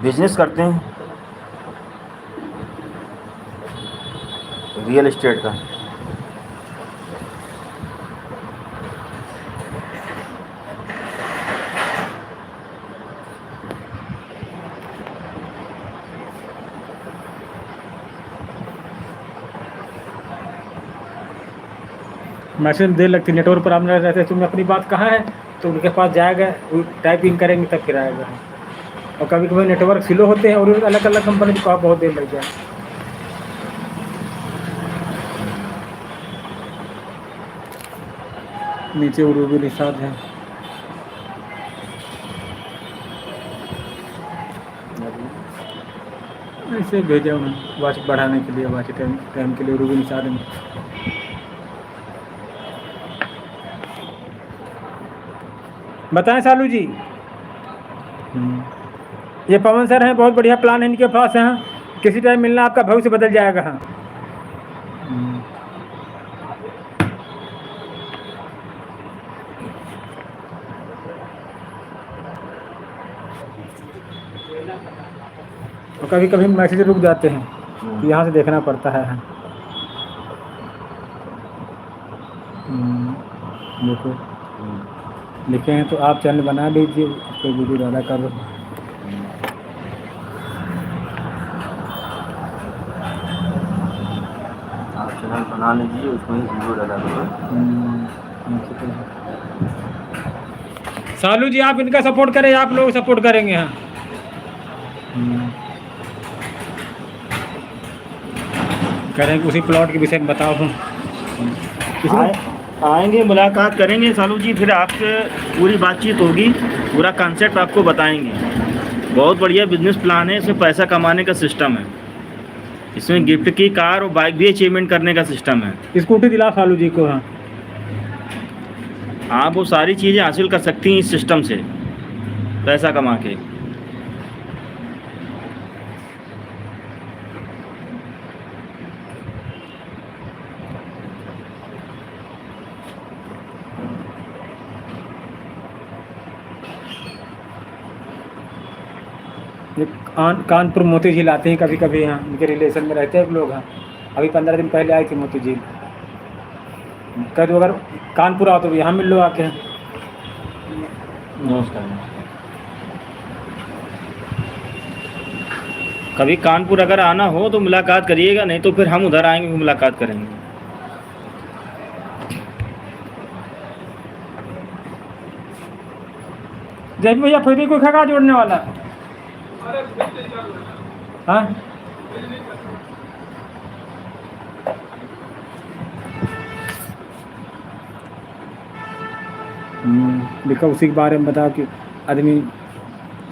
बिजनेस करते हैं रियल इस्टेट का। मैसेज देर लगती, नेटवर्क पर आपने रहते तुमने अपनी बात कहा है तो उनके पास जाएगा, टाइपिंग करेंगे तब फिर आएगा। और कभी कभी नेटवर्क स्लो होते हैं और अलग अलग कंपनी को बहुत देर लग जाए। नीचे उरूबी निषाद है। ऐसे भेजा उन्होंने वाच बढ़ाने के लिए, वाच टाइम टाइम के लिए उरूबी निषाद में। बताएं सालू जी। ये पवन सर हैं, बहुत बढ़िया प्लान है इनके पास है। किसी टाइम मिलना, आपका भविष्य बदल जाएगा। हाँ। और कभी कभी मैसेज रुक जाते हैं, तो यहाँ से देखना पड़ता है। देखो लिखे हैं तो आप चैनल बना लीजिए, कोई वीडियो ज़्यादा कर दो। आप चैनल बना लीजिए, उसमें वीडियो डाला करो। सालू जी आप इनका सपोर्ट करें, आप लोग सपोर्ट करेंगे। हाँ। करेंगे उसी प्लॉट के विषय में बताओ। आएंगे, मुलाकात करेंगे सालू जी, फिर आपसे पूरी बातचीत होगी, पूरा कॉन्सेप्ट आपको बताएंगे। बहुत बढ़िया बिजनेस प्लान है, इसमें पैसा कमाने का सिस्टम है, इसमें गिफ्ट की कार और बाइक भी अचीवमेंट करने का सिस्टम है। स्कूटी दिला सालू जी को। हाँ। आप वो सारी चीज़ें हासिल कर सकती हैं इस सिस्टम से, पैसा कमा के। कानपुर मोती झील आते हैं कभी कभी। यहाँ उनके रिलेशन में रहते हैं लोग। हाँ। अभी 15 दिन पहले आई थी मोती झील। कह दो अगर कानपुर आओ तो यहाँ मिल लो आके। नमस्कार। कभी कानपुर अगर आना हो तो मुलाकात करिएगा, नहीं तो फिर हम उधर आएंगे, मुलाकात करेंगे। जय भैया फिर भी कोई खगा जोड़ने वाला। हाँ। देखो उसी के बारे में बताओ कि आदमी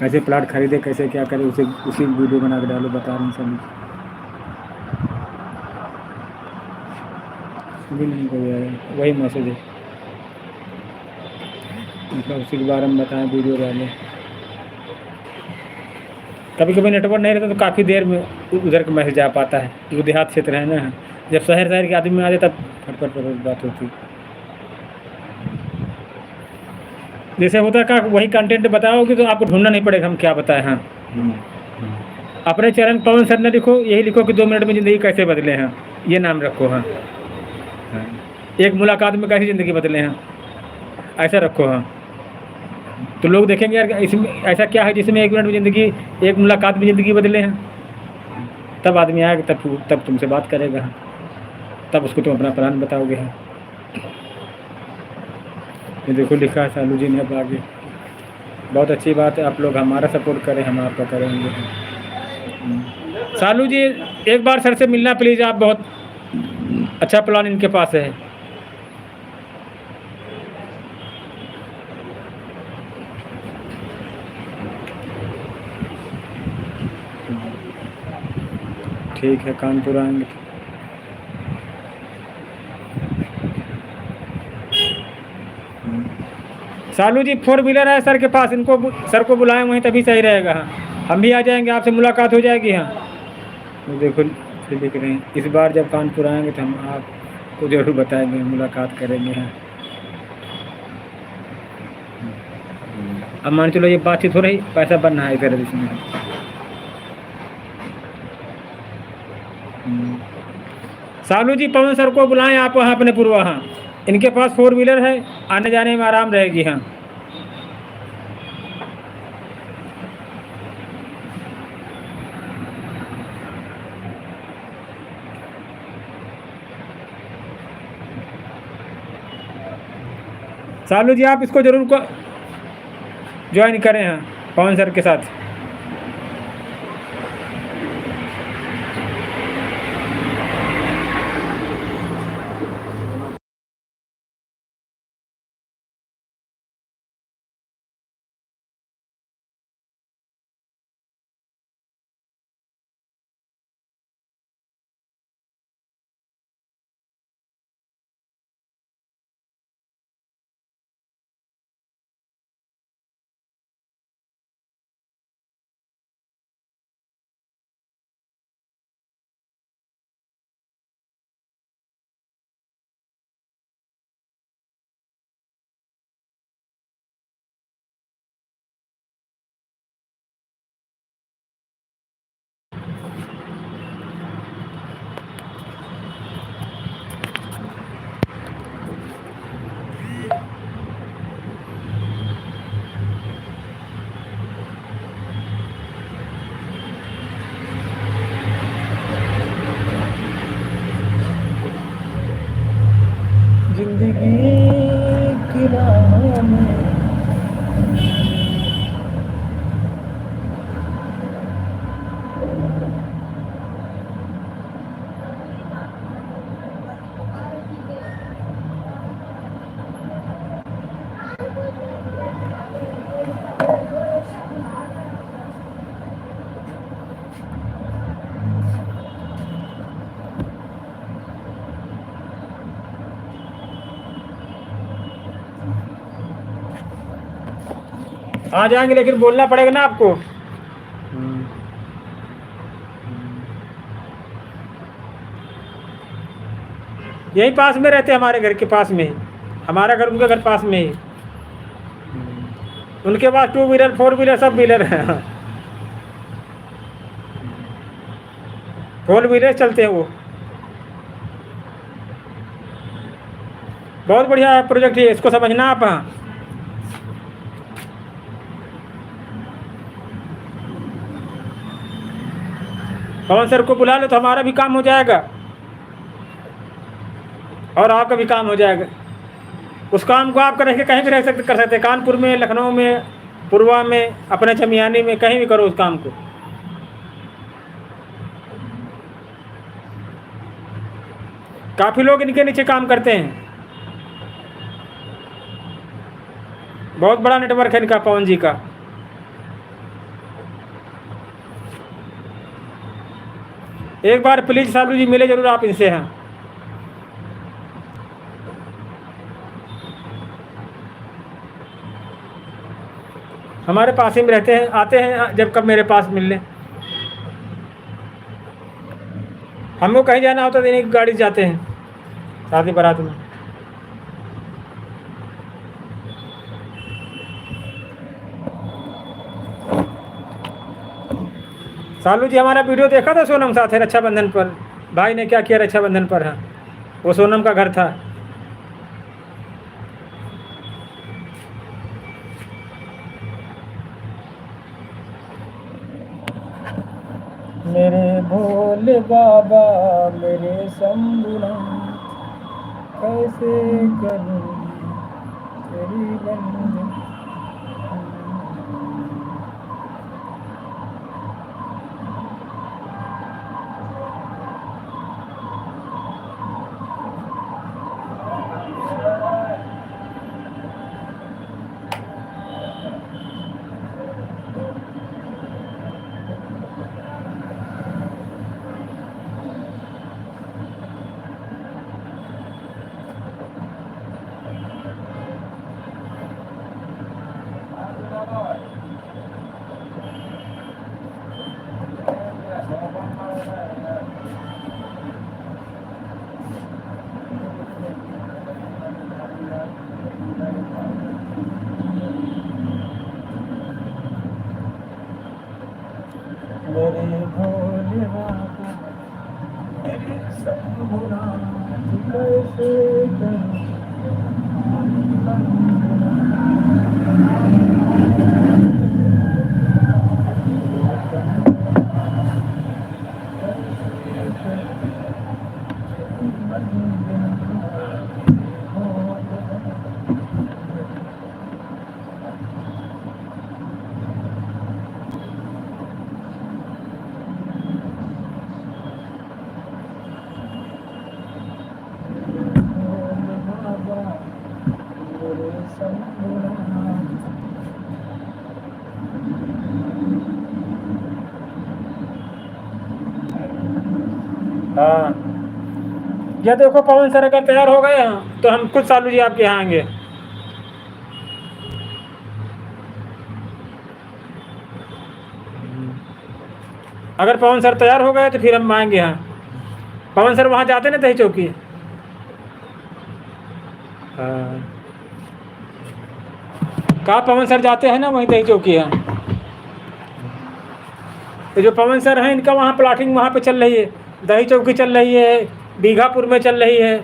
कैसे प्लाट खरीदे, कैसे क्या करे, उसी वीडियो बना के डालो, बता रहे हैं सभी। अभी नहीं कोई आया, वही मैसेज है, मतलब उसी के बारे में बताएं, वीडियो डालें। कभी कभी नेटवर्क नहीं रहता तो काफ़ी देर में उधर का मैसेज आ पाता है, वो देहात क्षेत्र है ना। जब शहर के आदमी आ जाए तब फटफट बात होती। जैसे होता है वही कंटेंट बताओगे तो आपको ढूंढना नहीं पड़ेगा हम क्या बताएं। हाँ। अपने चैनल पवन सर ने लिखो, यही लिखो कि 2 मिनट में ज़िंदगी कैसे बदले हैं, ये नाम रखो। हाँ। एक मुलाकात में कैसी ज़िंदगी बदले हैं, ऐसा रखो। हाँ। तो लोग देखेंगे यार इसमें ऐसा क्या है जिसमें 1 मिनट में ज़िंदगी, एक मुलाकात में ज़िंदगी बदले हैं। तब आदमी आएगा, तब तुमसे बात करेगा, तब उसको तुम अपना प्लान बताओगे। हाँ। ये देखो लिखा है सालू जी ने। अब आगे बहुत अच्छी बात है, आप लोग हमारा सपोर्ट करें, हम आपका करेंगे। सालू जी एक बार सर से मिलना प्लीज़, आप बहुत अच्छा प्लान इनके पास है। ठीक है, कानपुर आएंगे तो। सालू जी 4 व्हीलर है सर के पास, इनको सर को बुलाएं वहीं, तभी सही रहेगा। हाँ। हम भी आ जाएंगे, आपसे मुलाकात हो जाएगी। हाँ। तो देखो फिर लिख रहे हैं, इस बार जब कानपुर आएंगे तो हम आपको ज़रूर बताएंगे, मुलाकात करेंगे। हाँ। अब मान चलो ये बातचीत हो रही, पैसा बनना है इधर इसमें। सालू जी पवन सर को बुलाएं आप वहाँ अपने पूर्वा। हाँ। इनके पास 4 व्हीलर है, आने जाने में आराम रहेगी। हाँ। सालू जी आप इसको ज़रूर ज्वाइन करें। हाँ, पवन सर के साथ। जिंदगी की राहों में आ जाएंगे, लेकिन बोलना पड़ेगा ना आपको। यही पास में रहते हैं, हमारे घर के पास में ही। हमारा घर उनके घर पास में ही। उनके पास 2 व्हीलर 4 व्हीलर सब व्हीलर है। 4 व्हीलर चलते हैं वो। बहुत बढ़िया प्रोजेक्ट है, इसको समझना आप। हाँ, पवन सर को बुला लो तो हमारा भी काम हो जाएगा और आपका भी काम हो जाएगा। उस काम को आप करेंगे, कहीं भी कर सकते, कानपुर में, लखनऊ में, पुरवा में, अपने चमियानी में, कहीं भी करो उस काम को। काफ़ी लोग इनके नीचे काम करते हैं। बहुत बड़ा नेटवर्क है इनका, पवन जी का। एक बार प्लीज सालू जी मिले जरूर आप इनसे। हैं हमारे पास ही में रहते हैं, आते हैं जब कब मेरे पास मिलने। हमको कहीं जाना होता तो इन्हीं की गाड़ी से जाते हैं शादी बारात में। सालू जी हमारा वीडियो देखा था सोनम साथ है रक्षाबंधन पर। भाई ने क्या किया रक्षाबंधन पर। हाँ, वो सोनम का घर था। मेरे भोले बाबा मेरे शंभुनाथ, कैसे करूं तेरी बंदगी। मेरे भोले बाबा मेरे शंभुनाथ, कैसे करूं हाँ, या देखो पवन सर अगर तैयार हो गए हैं तो हम खुद सालू जी आपके यहाँ आएंगे। अगर पवन सर तैयार हो गए तो फिर हम आएंगे। यहाँ पवन सर वहाँ जाते ना दही चौकी। हाँ, कहा पवन सर जाते हैं ना वहीं दही चौकी है। तो जो पवन सर हैं इनका वहाँ प्लाटिंग वहाँ पे चल रही है, दही चौकी चल रही है, बीघापुर में चल रही है।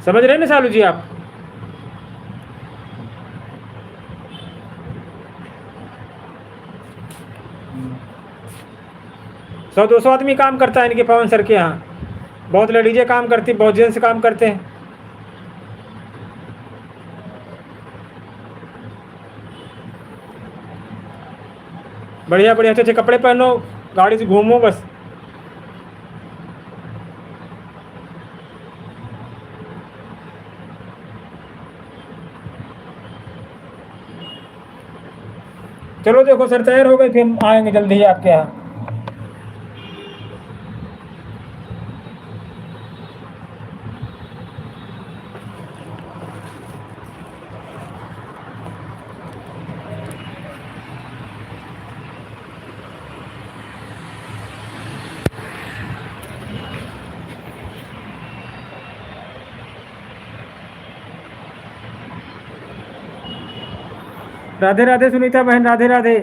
समझ रहे हैं ना सालू जी आप। 100-200 आदमी काम करता है इनके पवन सर के यहाँ। बहुत लेडीजें काम करती, बहुत जेंट्स काम करते हैं। बढ़िया बढ़िया अच्छे अच्छे कपड़े पहनो, गाड़ी से घूमो बस। चलो देखो सर तैयार हो गए, फिर हम आएंगे जल्दी ही आपके यहाँ। राधे राधे सुनीता बहन, राधे राधे।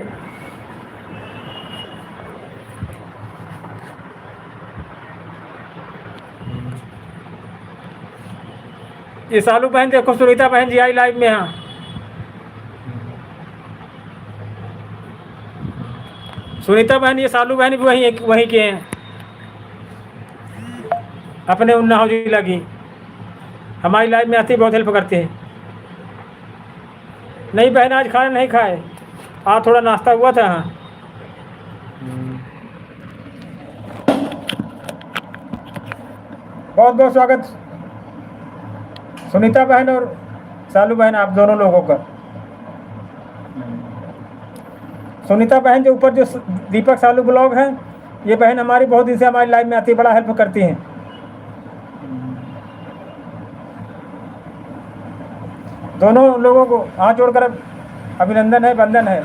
ये सालू बहन देखो, सुनीता बहन जी आई लाइव में। हाँ सुनीता बहन, ये सालू बहन भी वहीं के हैं, अपने उन्नाव जिला की। हमारी लाइव में आती, बहुत हेल्प करते हैं। नहीं बहन आज खाना नहीं खाए, आज थोड़ा नाश्ता हुआ था। हाँ बहुत बहुत स्वागत सुनीता बहन और सालू बहन, आप दोनों लोगों का। सुनीता बहन जो ऊपर जो दीपक सालू ब्लॉग है, ये बहन हमारी बहुत दिन से हमारी लाइव में आती है, बड़ा हेल्प करती हैं। दोनों लोगों को हाथ जोड़कर अभिनंदन है, वंदन है।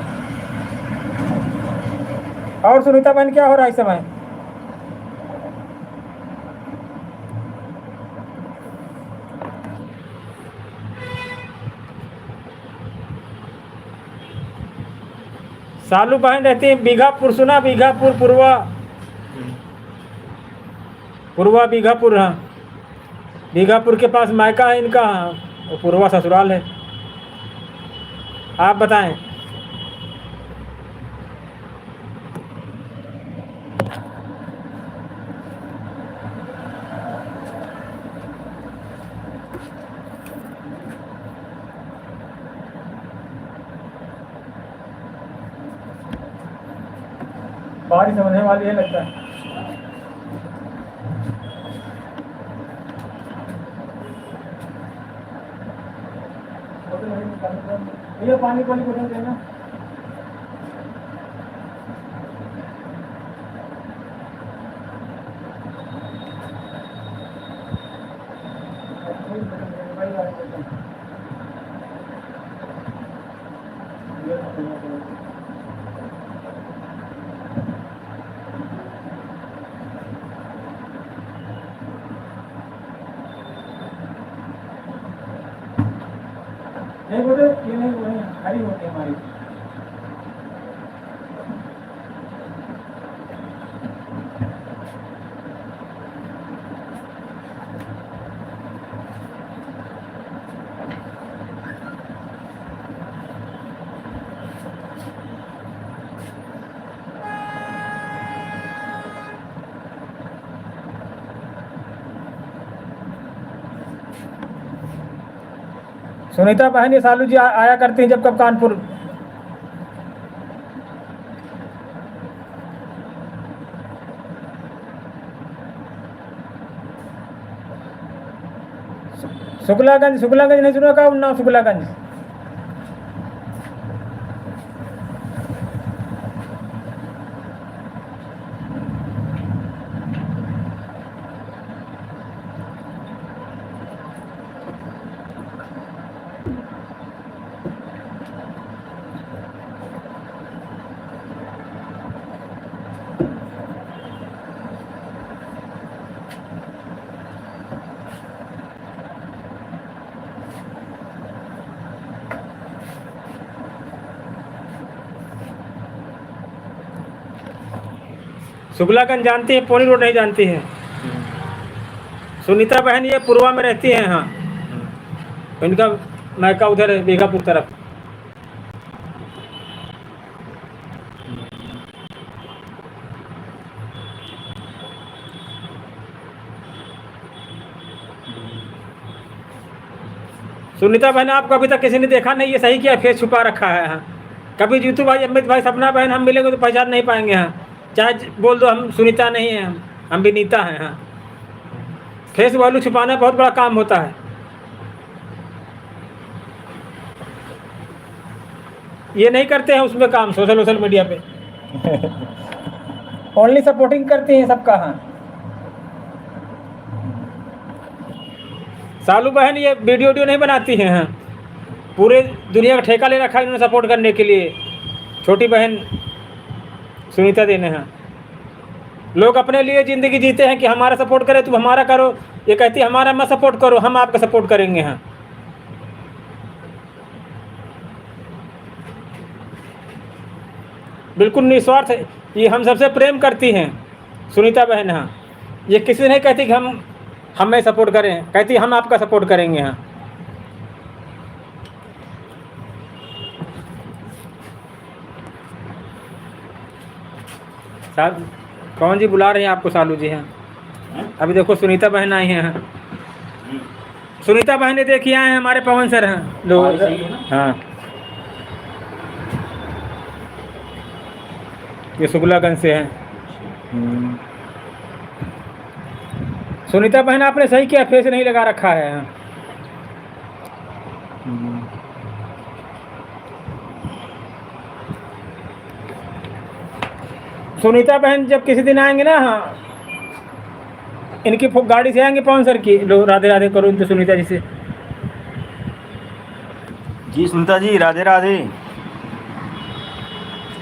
और सुनीता बहन क्या हो रहा है इस समय? सालू बहन रहती है बीघापुर, सुना? बीघापुर, पूर्वा बीघापुर। हाँ बीघापुर के पास मायका है इनका। हाँ और पूर्वा ससुराल है। आप बताएं। बारिश होने वाली है लगता है। भैया पानी वाली बोतल देना। नहीं बोले ये नहीं, वही हरी होती है हमारी। सुनीता बहन ये सालू जी आया करती हैं जब कब कानपुर। शुक्लागंज नहीं सुना का उन्नाव? शुक्लागंज शुक्लागंज जानती है, पोनी रोड नहीं जानती है। सुनीता बहन ये पूर्वा में रहती हैं। हाँ इनका मायका उधर है बीघापुर तरफ। सुनीता बहन आपको अभी तक किसी ने देखा नहीं, ये सही किया, फेस छुपा रखा है। हाँ, कभी जीतू भाई, अमित भाई, सपना बहन हम मिलेंगे तो पहचान नहीं पाएंगे। हाँ, चाहे बोल दो हम सुनीता नहीं है, हम विनीता हैं। हाँ, फेस वैल्यू छुपाना बहुत बड़ा काम होता है। ये नहीं करते हैं उसमें काम, सोशल मीडिया पे ओनली सपोर्टिंग करती हैं सबका। हाँ, सालू बहन ये वीडियो नहीं बनाती हैं। हाँ, पूरे दुनिया का ठेका ले रखा है इन्होंने सपोर्ट करने के लिए। छोटी बहन सुनीता देने हैं। लोग अपने लिए ज़िंदगी जीते हैं कि हमारा सपोर्ट करे, तुम हमारा करो। ये कहती है हमारा मत सपोर्ट करो, हम आपका सपोर्ट करेंगे। हाँ, बिल्कुल निस्वार्थ है, ये हम सबसे प्रेम करती हैं सुनीता बहन। हाँ, ये किसी नहीं कहती कि हम हमें सपोर्ट करें, कहती हम आपका सपोर्ट करेंगे। हाँ, साहब कौन जी बुला रहे हैं आपको? सालू जी हैं। अभी देखो सुनीता बहन आई हैं। हाँ, सुनीता बहन ने देखिए आए हैं, हमारे पवन सर हैं लोग। हाँ, ये शुक्लागंज से हैं। सुनीता बहन आपने सही किया, फेस नहीं लगा रखा है। सुनीता बहन जब किसी दिन आएंगे ना, हाँ, इनकी गाड़ी से आएंगे पवन सर की, लो राधे राधे करो इनसे सुनीता जी से। जी सुनीता जी, राधे राधे।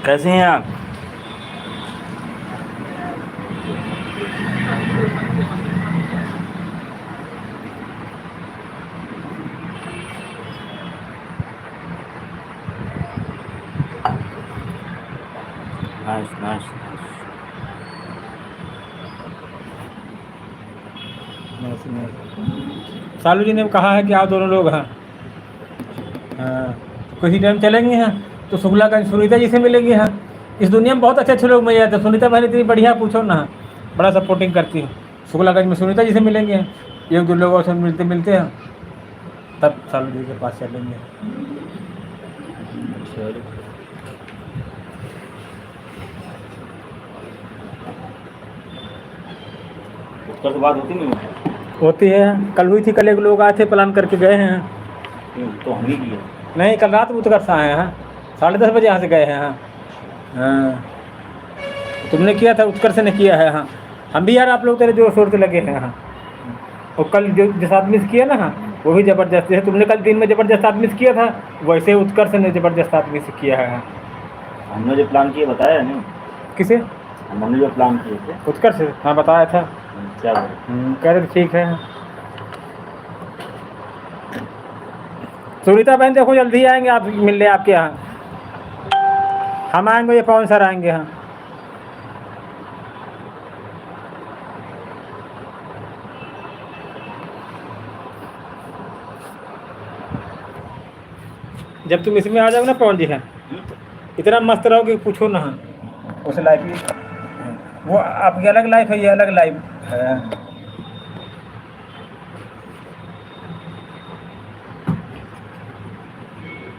कैसे हैं आप? Nice nice. सालू जी ने कहा है कि आप दोनों लोग। हाँ, हाँ, कुछ ही टाइम चलेंगे। हाँ, तो शुक्लागंज सुनीता जी से मिलेंगे। हाँ, इस दुनिया में बहुत अच्छे अच्छे लोग मिल जाते हैं। सुनीता बहन इतनी बढ़िया, पूछो ना, बड़ा सपोर्टिंग करती है। शुक्लागंज में सुनीता जी से मिलेंगे, एक दो लोगों से मिलते मिलते हैं, तब सालू जी के पास चलेंगे। उत्तर से बात होती नहीं है? होती है, कल हुई थी, कल एक लोग आए थे, प्लान करके गए हैं। तो हम ही किए। नहीं, कल रात उत्कर्ष आए हैं। हाँ, 10:30 बजे यहाँ से गए हैं। हाँ, हाँ, तुमने किया था, उत्कर्ष ने किया है। हाँ, हम भी यार आप लोग तेरे जोर शोर से लगे हैं। हाँ, और कल जो जिस आदमी से किया ना, हाँ, वो भी ज़बरदस्त है। तुमने कल दिन में ज़बरदस्त आदमी से किया था, वैसे उत्कर्ष ने ज़बरदस्त आदमी से किया है। हाँ, हमने जो प्लान किया बताया नहीं? किसे? हमने जो प्लान किए थे। उत्कर्ष? हाँ, बताया था। क्या कह रहे थे ठीक है। सुनीता बहन देखो जल्दी आएंगे आप मिलने आपके यहाँ। हम आएंगे, ये पवन सर आएंगे। हाँ, जब तुम इसमें आ जाओ ना पवन जी, है इतना मस्त रहो कि पूछो ना। हाँ, उस लाइफ की वो आपकी अलग लाइफ है, ये अलग लाइफ है।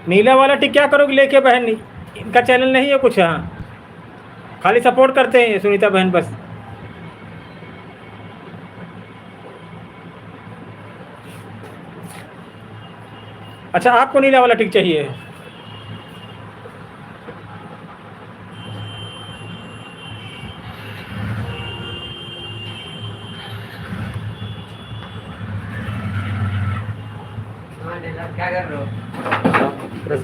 नीला वाला टिक क्या करोगे लेके बहन? इनका चैनल नहीं है कुछ। हाँ, खाली सपोर्ट करते हैं ये सुनीता बहन बस। अच्छा, आपको नीला वाला टिक चाहिए? क्या कर रहे हो? प्रेस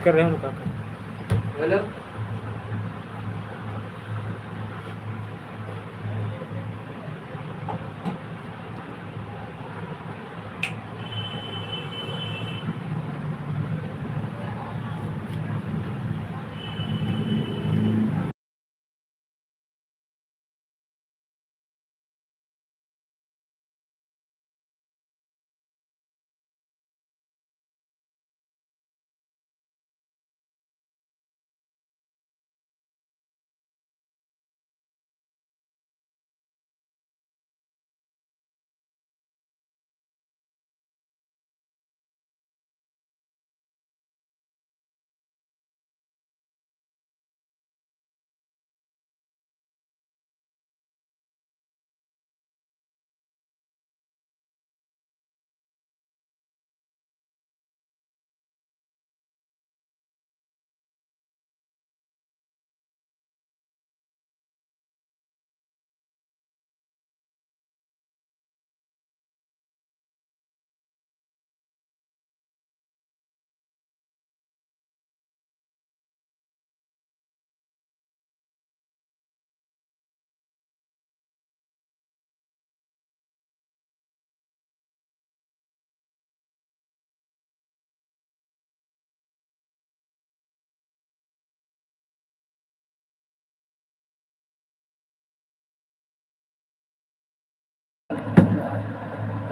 कर रहे हो उनका। बोलो।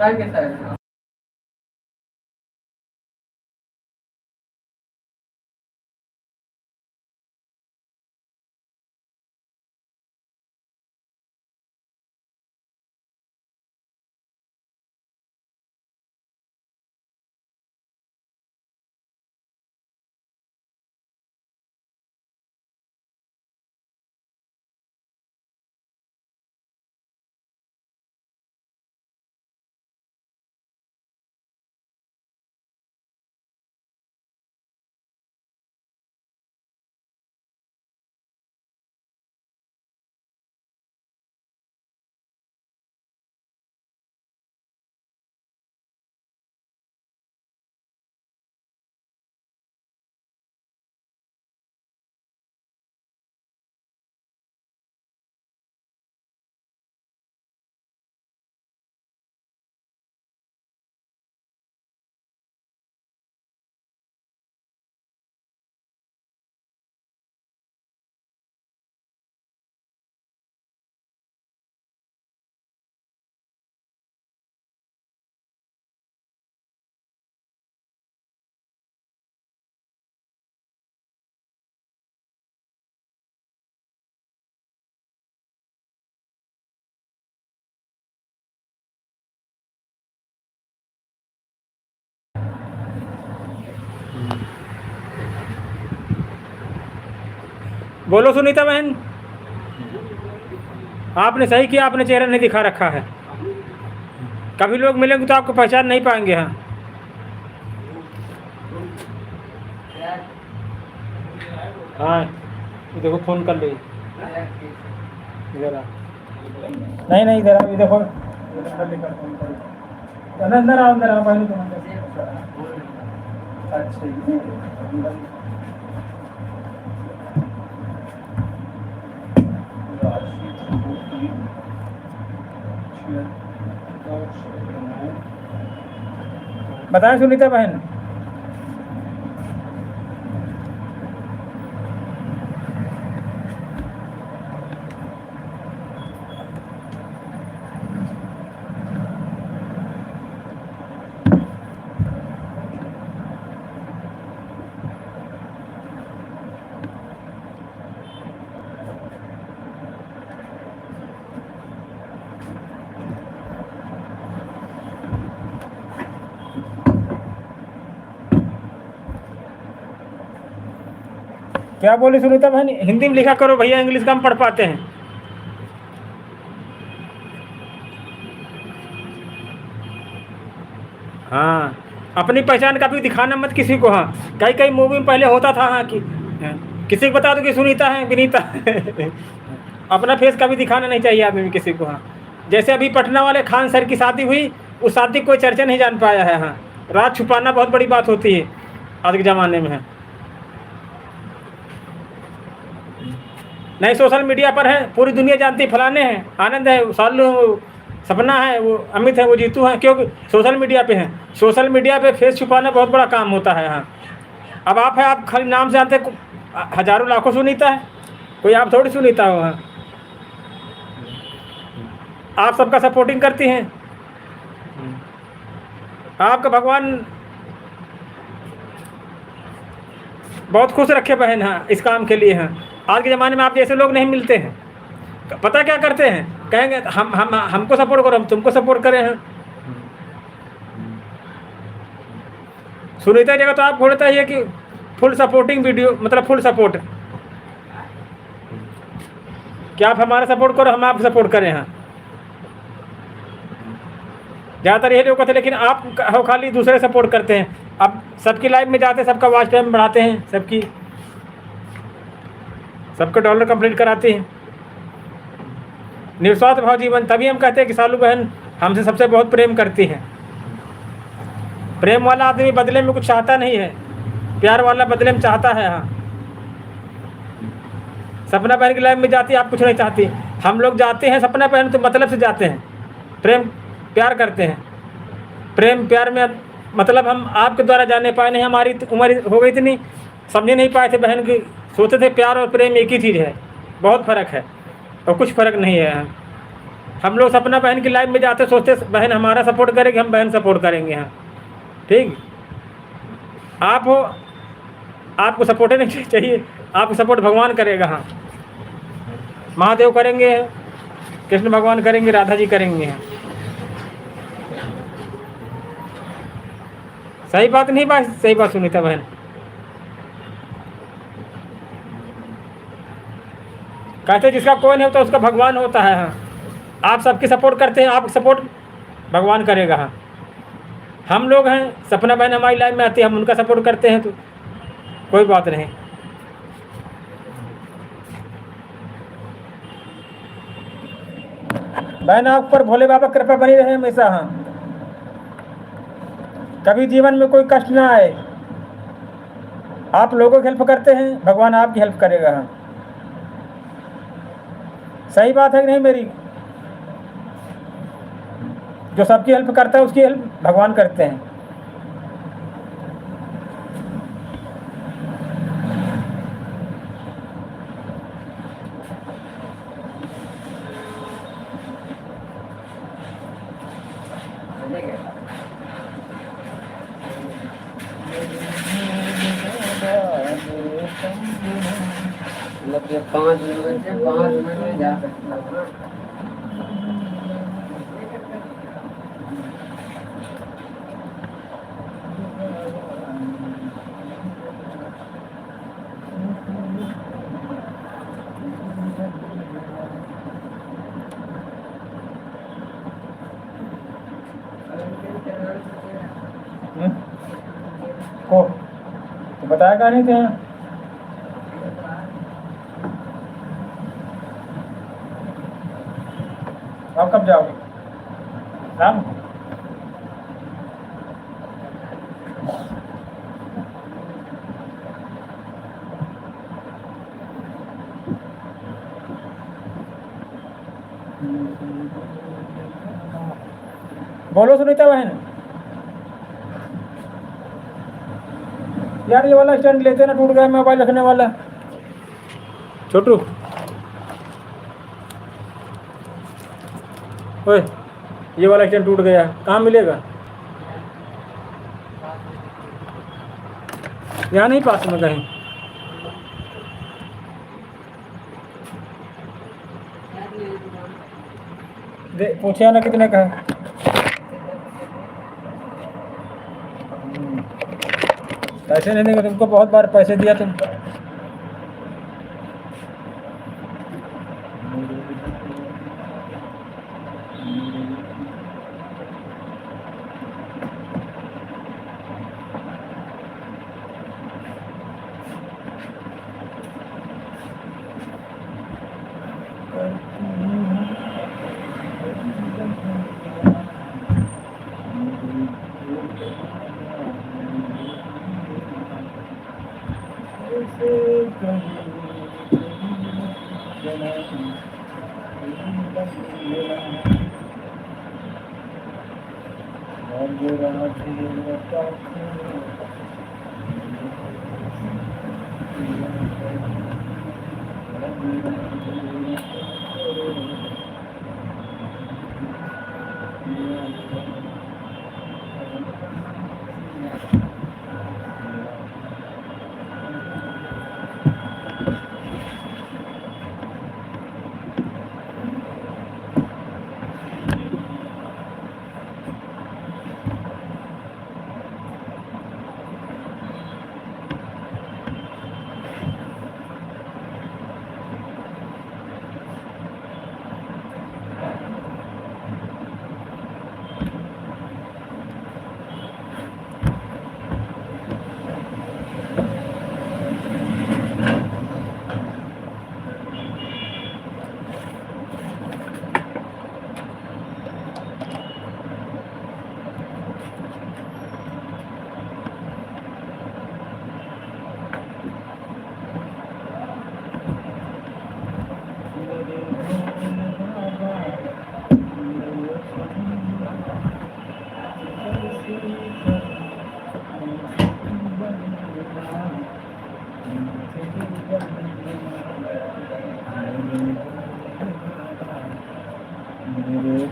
काय कैसा है बोलो सुनीता बहन, आपने सही किया, आपने चेहरा नहीं दिखा रखा है। कभी लोग मिलेंगे तो आपको पहचान नहीं पाएंगे। हाँ हाँ, ये देखो फ़ोन कर ली इधर आ। नहीं नहीं, इधर आओ, देखो अंदर आओ, अंदर आओ बहन। अच्छा बताएं सुनीता बहन। क्या बोली सुनीता बहन? हिंदी में लिखा करो भैया, इंग्लिश कम पढ़ पाते हैं। हाँ, अपनी पहचान का भी दिखाना मत किसी को। हाँ, कई कई मूवी में पहले होता था हाँ कि किसी को बता दो कि सुनीता है, विनीता है। अपना फेस कभी दिखाना नहीं चाहिए आदमी में किसी को। हाँ, जैसे अभी पटना वाले खान सर की शादी हुई, उस शादी कोई चर्चा नहीं जान पाया है। हाँ, राज छुपाना बहुत बड़ी बात होती है आज के ज़माने में। है नहीं, सोशल मीडिया पर है, पूरी दुनिया जानती है, फलाने हैं, आनंद है, सालू है, वो सपना है, वो अमित है, वो जीतू है, क्योंकि सोशल मीडिया पे हैं। सोशल मीडिया पे फेस छुपाना बहुत बड़ा काम होता है। हाँ, अब आप है, आप खाली नाम से जानते, हजारों लाखों सुनीता है, कोई आप थोड़ी सुनीता हो। हाँ, आप सबका सपोर्टिंग करती हैं। आपका भगवान बहुत खुश रखे बहन। हाँ, इस काम के लिए। हाँ, आज के ज़माने में आप जैसे लोग नहीं मिलते हैं। पता क्या करते हैं, कहेंगे हम हमको सपोर्ट करो, हम तुमको सपोर्ट करें। हैं सुनीता जगह तो आप बोलता है कि फुल सपोर्टिंग वीडियो, मतलब फुल सपोर्ट, क्या आप हमारा सपोर्ट करो, हम आपको सपोर्ट करें। हाँ, ज़्यादातर यही लोग कहते हैं, लेकिन आप हो खाली दूसरे सपोर्ट करते हैं। अब सबकी लाइफ में जाते हैं, सबका वॉच टाइम बढ़ाते हैं, सबके डॉलर कंप्लीट कराते हैं। निस्वार्थ भाव जीवन, तभी हम कहते हैं कि सालू बहन हमसे सबसे बहुत प्रेम करती हैं। प्रेम वाला आदमी बदले में कुछ चाहता नहीं है, प्यार वाला बदले में चाहता है। हाँ, सपना बहन की लाइफ में जाती है, आप कुछ नहीं चाहती। हम लोग जाते हैं सपना बहन तो मतलब से जाते हैं, प्रेम प्यार करते हैं। प्रेम प्यार में मतलब हम आपके द्वारा जाने पाए नहीं, हमारी उम्र हो गई इतनी, समझ नहीं पाए थे बहन की। सोचते थे प्यार और प्रेम एक ही चीज़ है, बहुत फ़र्क है और कुछ फ़र्क नहीं है। हम लोग सपना बहन की लाइफ में जाते सोचते बहन हमारा सपोर्ट करेगी, हम बहन सपोर्ट करेंगे। हाँ ठीक, आप हो, आपको सपोर्ट नहीं चाहिए, आपको सपोर्ट भगवान करेगा। हाँ महादेव करेंगे, कृष्ण भगवान करेंगे, राधा जी करेंगे। हाँ सही बात नहीं, बात सही बात सुनीता बहन। कहते जिसका कोई नहीं होता उसका भगवान होता है। हाँ आप सबकी सपोर्ट करते हैं, आप सपोर्ट भगवान करेगा। हाँ हम लोग हैं, सपना बहन हमारी लाइफ में आती है, हम उनका सपोर्ट करते हैं, तो कोई बात नहीं। बहन आप पर भोले बाबा कृपा बनी रहे हमेशा। हाँ कभी जीवन में कोई कष्ट ना आए, आप लोगों की हेल्प करते हैं, भगवान आपकी हेल्प करेगा। हाँ सही बात है कि नहीं मेरी? जो सबकी हेल्प करता है उसकी हेल्प भगवान करते हैं। मतलब ये 5 मिनट से 5 मिनट में जा सकते हो। को तो बताया नहीं थे। आप कब जाओगे? शाम को? बोलो सुनीता बहन। यार ये वाला स्टैंड लेते ना, टूट गया मोबाइल रखने वाला। छोटू ओए ये वाला स्टैंड टूट गया, कहाँ मिलेगा? यहाँ नहीं, पास में कहीं। पूछे ना कितने का है। पैसे नहीं देंगे तुमको, बहुत बार पैसे दिया तुम।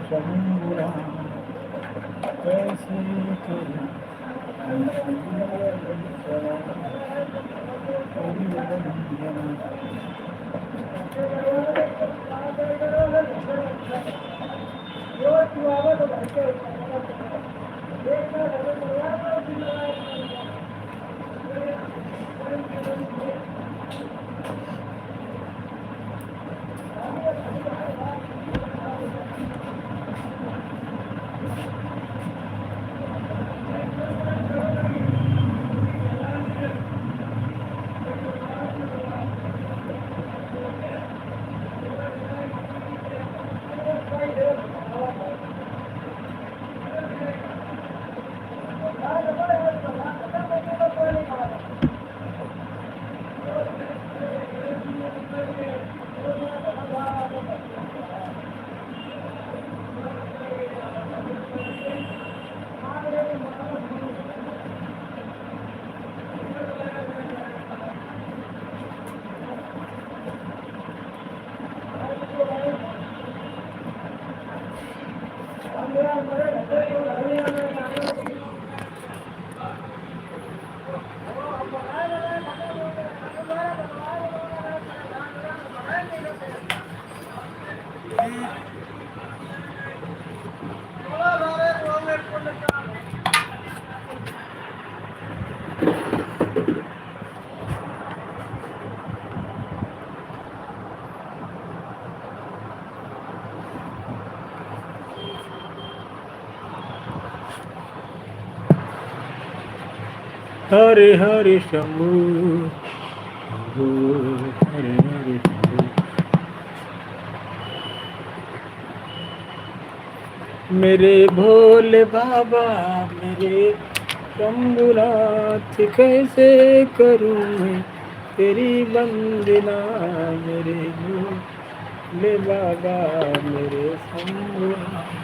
शंभुरा कैसे करूं हरे हरे शंभु हरे हरे शंभु। मेरे भोले बाबा मेरे शंभुनाथ कैसे करूं मैं तेरी वंदना मेरे भोले बाबा मेरे शंभुनाथ।